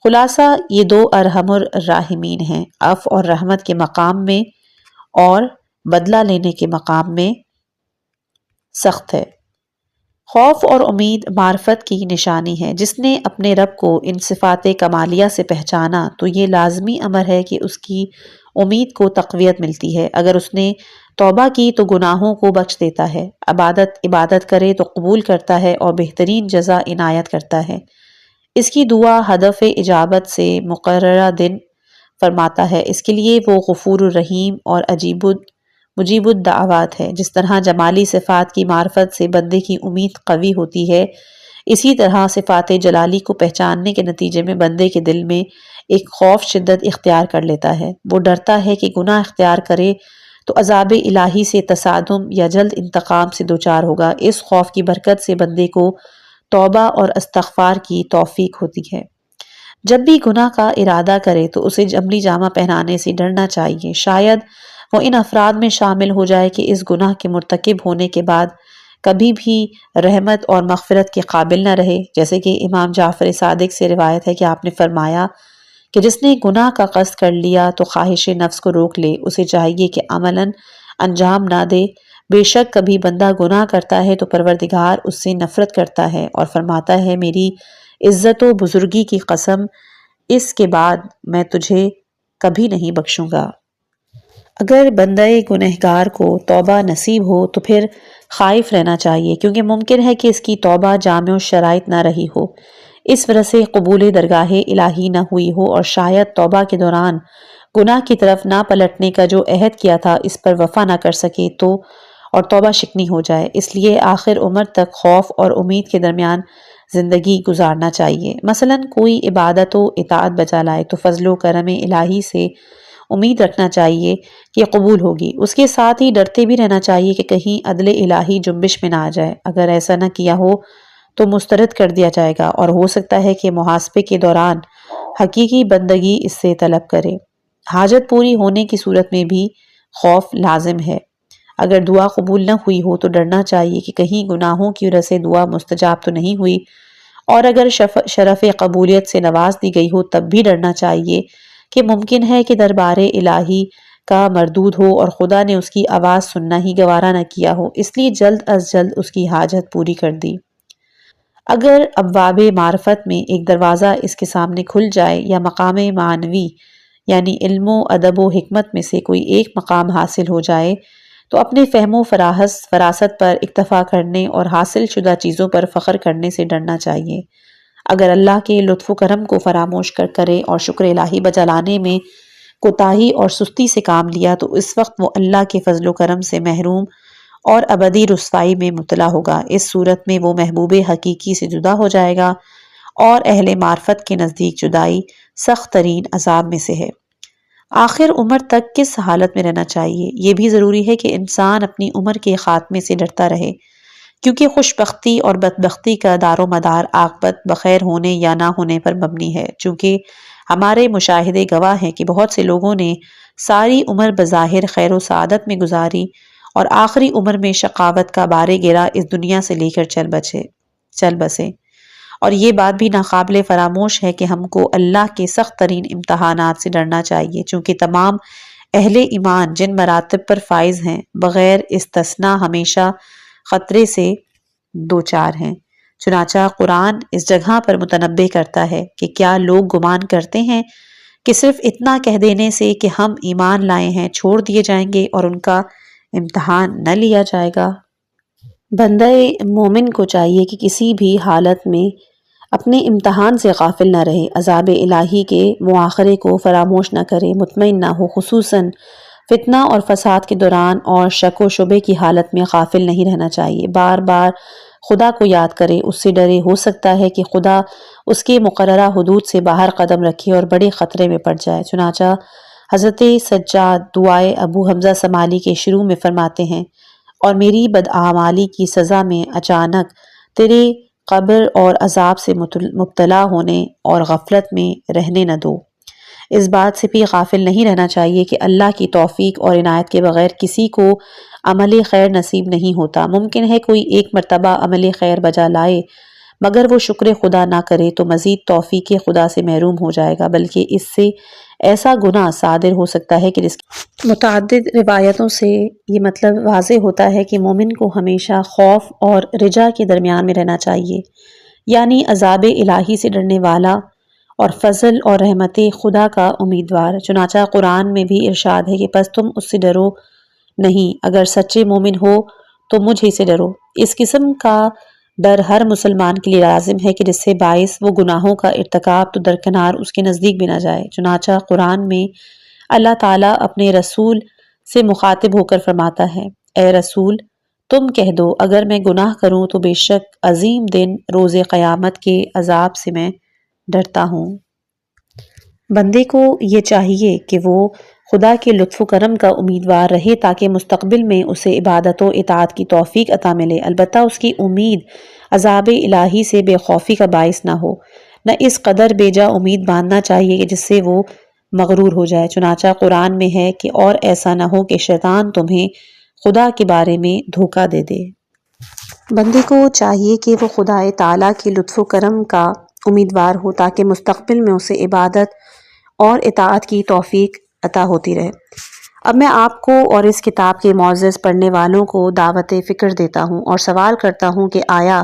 خلاصہ یہ دو ارحم الراحمین ہیں، عفو اور رحمت کے مقام میں اور بدلہ لینے کے مقام میں سخت ہے۔ خوف اور امید معرفت کی نشانی ہے۔ جس نے اپنے رب کو ان صفات کمالیہ سے پہچانا تو یہ لازمی امر ہے کہ اس کی امید کو تقویت ملتی ہے۔ اگر اس نے توبہ کی تو گناہوں کو بخش دیتا ہے، عبادت کرے تو قبول کرتا ہے اور بہترین جزا عنایت کرتا ہے۔ اس کی دعا ہدف اجابت سے مقررہ دن فرماتا ہے، اس کے لیے وہ غفور الرحیم اور مجیب الدعوات ہے۔ جس طرح جمالی صفات کی معرفت سے بندے کی امید قوی ہوتی ہے، اسی طرح صفات جلالی کو پہچاننے کے نتیجے میں بندے کے دل میں ایک خوف شدت اختیار کر لیتا ہے۔ وہ ڈرتا ہے کہ گناہ اختیار کرے تو عذاب الہی سے تصادم یا جلد انتقام سے دوچار ہوگا۔ اس خوف کی برکت سے بندے کو توبہ اور استغفار کی توفیق ہوتی ہے۔ جب بھی گناہ کا ارادہ کرے تو اسے عملی جامہ پہنانے سے ڈرنا چاہیے، شاید وہ ان افراد میں شامل ہو جائے کہ اس گناہ کے مرتکب ہونے کے بعد کبھی بھی رحمت اور مغفرت کے قابل نہ رہے، جیسے کہ امام جعفر صادق سے روایت ہے کہ آپ نے فرمایا کہ جس نے گناہ کا قصد کر لیا تو خواہش نفس کو روک لے، اسے چاہیے کہ عملاً انجام نہ دے بے شک کبھی بندہ گناہ کرتا ہے تو پروردگار اس سے نفرت کرتا ہے اور فرماتا ہے میری عزت و بزرگی کی قسم اس کے بعد میں تجھے کبھی نہیں بخشوں گا۔ اگر بندہ گنہگار کو توبہ نصیب ہو تو پھر خائف رہنا چاہیے، کیونکہ ممکن ہے کہ اس کی توبہ جامع شرائط نہ رہی ہو، اس وجہ سے قبول درگاہ الہی نہ ہوئی ہو، اور شاید توبہ کے دوران گناہ کی طرف نہ پلٹنے کا جو عہد کیا تھا اس پر وفا نہ کر سکے تو اور توبہ شکنی ہو جائے۔ اس لیے آخر عمر تک خوف اور امید کے درمیان زندگی گزارنا چاہیے۔ مثلا کوئی عبادت و اطاعت بجا لائے تو فضل و کرم الہی سے امید رکھنا چاہیے کہ قبول ہوگی، اس کے ساتھ ہی ڈرتے بھی رہنا چاہیے کہ کہیں عدل الہی جنبش میں نہ آ جائے۔ اگر ایسا نہ کیا ہو تو مسترد کر دیا جائے گا، اور ہو سکتا ہے کہ محاسبے کے دوران حقیقی بندگی اس سے طلب کرے۔ حاجت پوری ہونے کی صورت میں بھی خوف لازم ہے۔ اگر دعا قبول نہ ہوئی ہو تو ڈرنا چاہیے کہ کہیں گناہوں کی وجہ سے دعا مستجاب تو نہیں ہوئی، اور اگر شرف قبولیت سے نواز دی گئی ہو تب بھی ڈرنا چاہیے کہ ممکن ہے کہ دربار الہی کا مردود ہو اور خدا نے اس کی آواز سننا ہی گوارا نہ کیا ہو، اس لیے جلد از جلد اس کی حاجت پوری کر دی۔ اگر ابواب معرفت میں ایک دروازہ اس کے سامنے کھل جائے یا مقام معنوی یعنی علم و ادب و حکمت میں سے کوئی ایک مقام حاصل ہو جائے تو اپنے فہم و فراست پر اکتفا کرنے اور حاصل شدہ چیزوں پر فخر کرنے سے ڈرنا چاہیے۔ اگر اللہ کے لطف و کرم کو فراموش کرے اور شکر الہی بجا لانے میں کوتاہی اور سستی سے کام لیا تو اس وقت وہ اللہ کے فضل و کرم سے محروم اور ابدی رسوائی میں مبتلا ہوگا۔ اس صورت میں وہ محبوب حقیقی سے جدا ہو جائے گا، اور اہل معرفت کے نزدیک جدائی سخت ترین عذاب میں سے ہے۔ آخر عمر تک کس حالت میں رہنا چاہیے؟ یہ بھی ضروری ہے کہ انسان اپنی عمر کے خاتمے سے ڈرتا رہے، کیونکہ خوش بختی اور بدبختی کا دار و مدار عاقبت بخیر ہونے یا نہ ہونے پر مبنی ہے۔ چونکہ ہمارے مشاہدے گواہ ہیں کہ بہت سے لوگوں نے ساری عمر بظاہر خیر و سعادت میں گزاری اور آخری عمر میں شقاوت کا بارے گرا اس دنیا سے لے کر چل بسے، اور یہ بات بھی ناقابل فراموش ہے کہ ہم کو اللہ کے سخت ترین امتحانات سے ڈرنا چاہیے، چونکہ تمام اہل ایمان جن مراتب پر فائز ہیں بغیر استثناء ہمیشہ خطرے سے دوچار ہیں۔ چنانچہ قرآن اس جگہ پر متنبہ کرتا ہے کہ کیا لوگ گمان کرتے ہیں کہ صرف اتنا کہہ دینے سے کہ ہم ایمان لائے ہیں چھوڑ دیے جائیں گے اور ان کا امتحان نہ لیا جائے گا؟ بندہ مومن کو چاہیے کہ کسی بھی حالت میں اپنے امتحان سے غافل نہ رہے، عذاب الہی کے مؤاخرے کو فراموش نہ کرے، مطمئن نہ ہو، خصوصاً فتنہ اور فساد کے دوران، اور شک و شبے کی حالت میں غافل نہیں رہنا چاہیے۔ بار بار خدا کو یاد کرے، اس سے ڈرے، ہو سکتا ہے کہ خدا اس کے مقررہ حدود سے باہر قدم رکھے اور بڑے خطرے میں پڑ جائے۔ چنانچہ حضرت سجاد دعائے ابو حمزہ سمالی کے شروع میں فرماتے ہیں، اور میری بدعمالی کی سزا میں اچانک تیرے قبر اور عذاب سے مبتلا ہونے اور غفلت میں رہنے نہ دو۔ اس بات سے بھی غافل نہیں رہنا چاہیے کہ اللہ کی توفیق اور عنایت کے بغیر کسی کو عمل خیر نصیب نہیں ہوتا۔ ممکن ہے کوئی ایک مرتبہ عمل خیر بجا لائے مگر وہ شکر خدا نہ کرے تو مزید توفیق خدا سے محروم ہو جائے گا، بلکہ اس سے ایسا گناہ صادر ہو سکتا ہے کہ جس کی متعدد روایتوں سے یہ مطلب واضح ہوتا ہے کہ مومن کو ہمیشہ خوف اور رجا کے درمیان میں رہنا چاہیے، یعنی عذاب الہی سے ڈرنے والا اور فضل اور رحمت خدا کا امیدوار۔ چنانچہ قرآن میں بھی ارشاد ہے کہ پس تم اس سے ڈرو نہیں، اگر سچے مومن ہو تو مجھے سے ڈرو۔ اس قسم کا ڈر ہر مسلمان کے لیے لازم ہے کہ جس سے باعث وہ گناہوں کا ارتکاب تو درکنار اس کے نزدیک بھی نہ جائے۔ چنانچہ قرآن میں اللہ تعالیٰ اپنے رسول سے مخاطب ہو کر فرماتا ہے، اے رسول تم کہہ دو اگر میں گناہ کروں تو بے شک عظیم دن روز قیامت کے عذاب سے میں ڈرتا ہوں۔ بندے کو یہ چاہیے کہ وہ خدا کے لطف و کرم کا امیدوار رہے تاکہ مستقبل میں اسے عبادت و اطاعت کی توفیق عطا ملے، البتہ اس کی امید عذاب الہی سے بے خوفی کا باعث نہ ہو، نہ اس قدر بے جا امید باندھنا چاہیے کہ جس سے وہ مغرور ہو جائے۔ چنانچہ قرآن میں ہے کہ اور ایسا نہ ہو کہ شیطان تمہیں خدا کے بارے میں دھوکہ دے دے۔ بندے کو چاہیے کہ وہ خدا تعالیٰ کے لطف و کرم کا امیدوار ہو تاکہ مستقبل میں اسے عبادت اور اطاعت کی توفیق عطا ہوتی رہے۔ اب میں آپ کو اور اس کتاب کے معزز پڑھنے والوں کو دعوت فکر دیتا ہوں اور سوال کرتا ہوں کہ آیا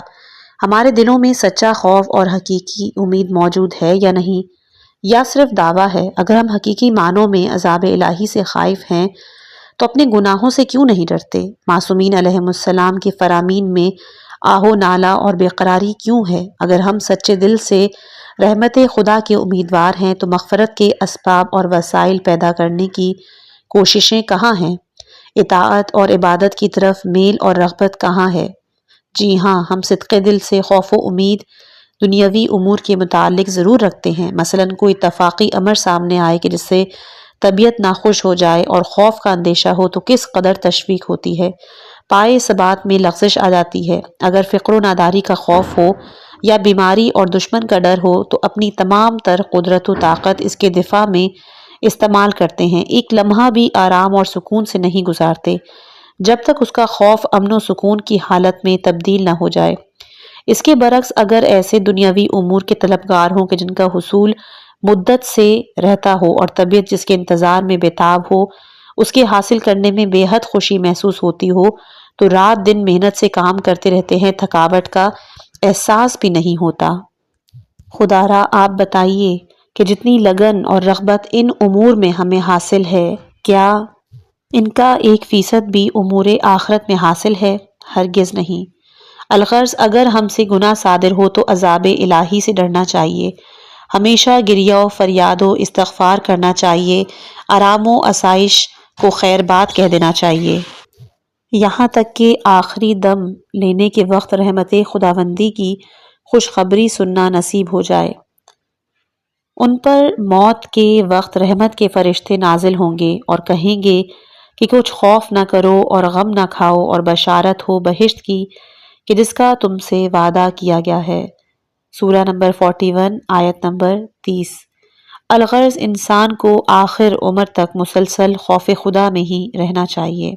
ہمارے دلوں میں سچا خوف اور حقیقی امید موجود ہے یا نہیں، یا صرف دعویٰ ہے؟ اگر ہم حقیقی معنوں میں عذاب الہی سے خائف ہیں تو اپنے گناہوں سے کیوں نہیں ڈرتے؟ معصومین علیہم السلام کے فرامین میں آہو نالا اور بے قراری کیوں ہے؟ اگر ہم سچے دل سے رحمت خدا کے امیدوار ہیں تو مغفرت کے اسباب اور وسائل پیدا کرنے کی کوششیں کہاں ہیں؟ اطاعت اور عبادت کی طرف میل اور رغبت کہاں ہے؟ جی ہاں، ہم صدقے دل سے خوف و امید دنیاوی امور کے متعلق ضرور رکھتے ہیں۔ مثلاً کوئی اتفاقی امر سامنے آئے کہ جس سے طبیعت ناخوش ہو جائے اور خوف کا اندیشہ ہو تو کس قدر تشویق ہوتی ہے، پائے ثبات میں لغزش آ جاتی ہے۔ اگر فقر و ناداری کا خوف ہو یا بیماری اور دشمن کا ڈر ہو تو اپنی تمام تر قدرت و طاقت اس کے دفاع میں استعمال کرتے ہیں، ایک لمحہ بھی آرام اور سکون سے نہیں گزارتے جب تک اس کا خوف امن و سکون کی حالت میں تبدیل نہ ہو جائے۔ اس کے برعکس اگر ایسے دنیاوی امور کے طلبگار ہوں کہ جن کا حصول مدت سے رہتا ہو اور طبیعت جس کے انتظار میں بےتاب ہو اس کے حاصل کرنے میں بے حد خوشی محسوس ہوتی ہو تو رات دن محنت سے کام کرتے رہتے ہیں، تھکاوٹ کا احساس بھی نہیں ہوتا۔ خدا را آپ بتائیے کہ جتنی لگن اور رغبت ان امور میں ہمیں حاصل ہے، کیا ان کا 1% بھی امور آخرت میں حاصل ہے؟ ہرگز نہیں۔ الغرض اگر ہم سے گناہ صادر ہو تو عذاب الہی سے ڈرنا چاہیے، ہمیشہ گریہ و فریاد و استغفار کرنا چاہیے، آرام و آسائش کو خیر بات کہہ دینا چاہیے، یہاں تک کہ آخری دم لینے کے وقت رحمت خداوندی کی خوشخبری سننا نصیب ہو جائے۔ ان پر موت کے وقت رحمت کے فرشتے نازل ہوں گے اور کہیں گے کہ کچھ خوف نہ کرو اور غم نہ کھاؤ اور بشارت ہو بہشت کی کہ جس کا تم سے وعدہ کیا گیا ہے۔ سورہ نمبر 41 آیت نمبر 30۔ الغرض انسان کو آخر عمر تک مسلسل خوف خدا میں ہی رہنا چاہیے،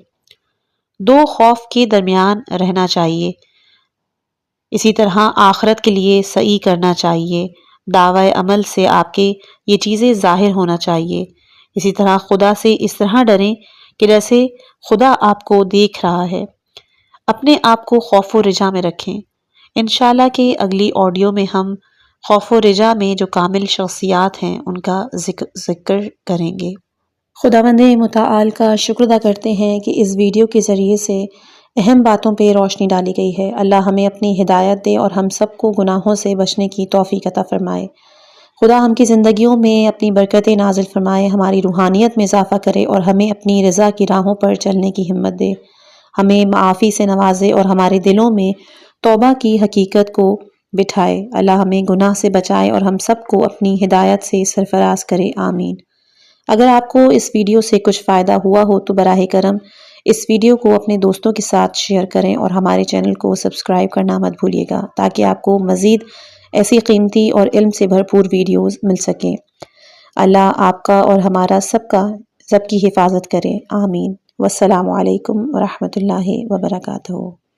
دو خوف کے درمیان رہنا چاہیے۔ اسی طرح آخرت کے لیے سعی کرنا چاہیے، دعوی عمل سے آپ کے یہ چیزیں ظاہر ہونا چاہیے۔ اسی طرح خدا سے اس طرح ڈریں کہ جیسے خدا آپ کو دیکھ رہا ہے۔ اپنے آپ کو خوف و رجا میں رکھیں۔ انشاءاللہ کہ اگلی آڈیو میں ہم خوف و رجا میں جو کامل شخصیات ہیں ان کا ذکر کریں گے۔ خداوند متعال کا شکر ادا کرتے ہیں کہ اس ویڈیو کے ذریعے سے اہم باتوں پہ روشنی ڈالی گئی ہے۔ اللہ ہمیں اپنی ہدایت دے اور ہم سب کو گناہوں سے بچنے کی توفیق عطا فرمائے۔ خدا ہم کی زندگیوں میں اپنی برکتیں نازل فرمائے، ہماری روحانیت میں اضافہ کرے اور ہمیں اپنی رضا کی راہوں پر چلنے کی ہمت دے، ہمیں معافی سے نوازے اور ہمارے دلوں میں توبہ کی حقیقت کو بٹھائے۔ اللہ ہمیں گناہ سے بچائے اور ہم سب کو اپنی ہدایت سے سرفراز کرے، آمین۔ اگر آپ کو اس ویڈیو سے کچھ فائدہ ہوا ہو تو براہ کرم اس ویڈیو کو اپنے دوستوں کے ساتھ شیئر کریں اور ہمارے چینل کو سبسکرائب کرنا مت بھولیے گا تاکہ آپ کو مزید ایسی قیمتی اور علم سے بھرپور ویڈیوز مل سکیں۔ اللہ آپ کا اور ہمارا سب کی حفاظت کرے، آمین۔ والسلام علیکم ورحمۃ اللہ وبرکاتہ۔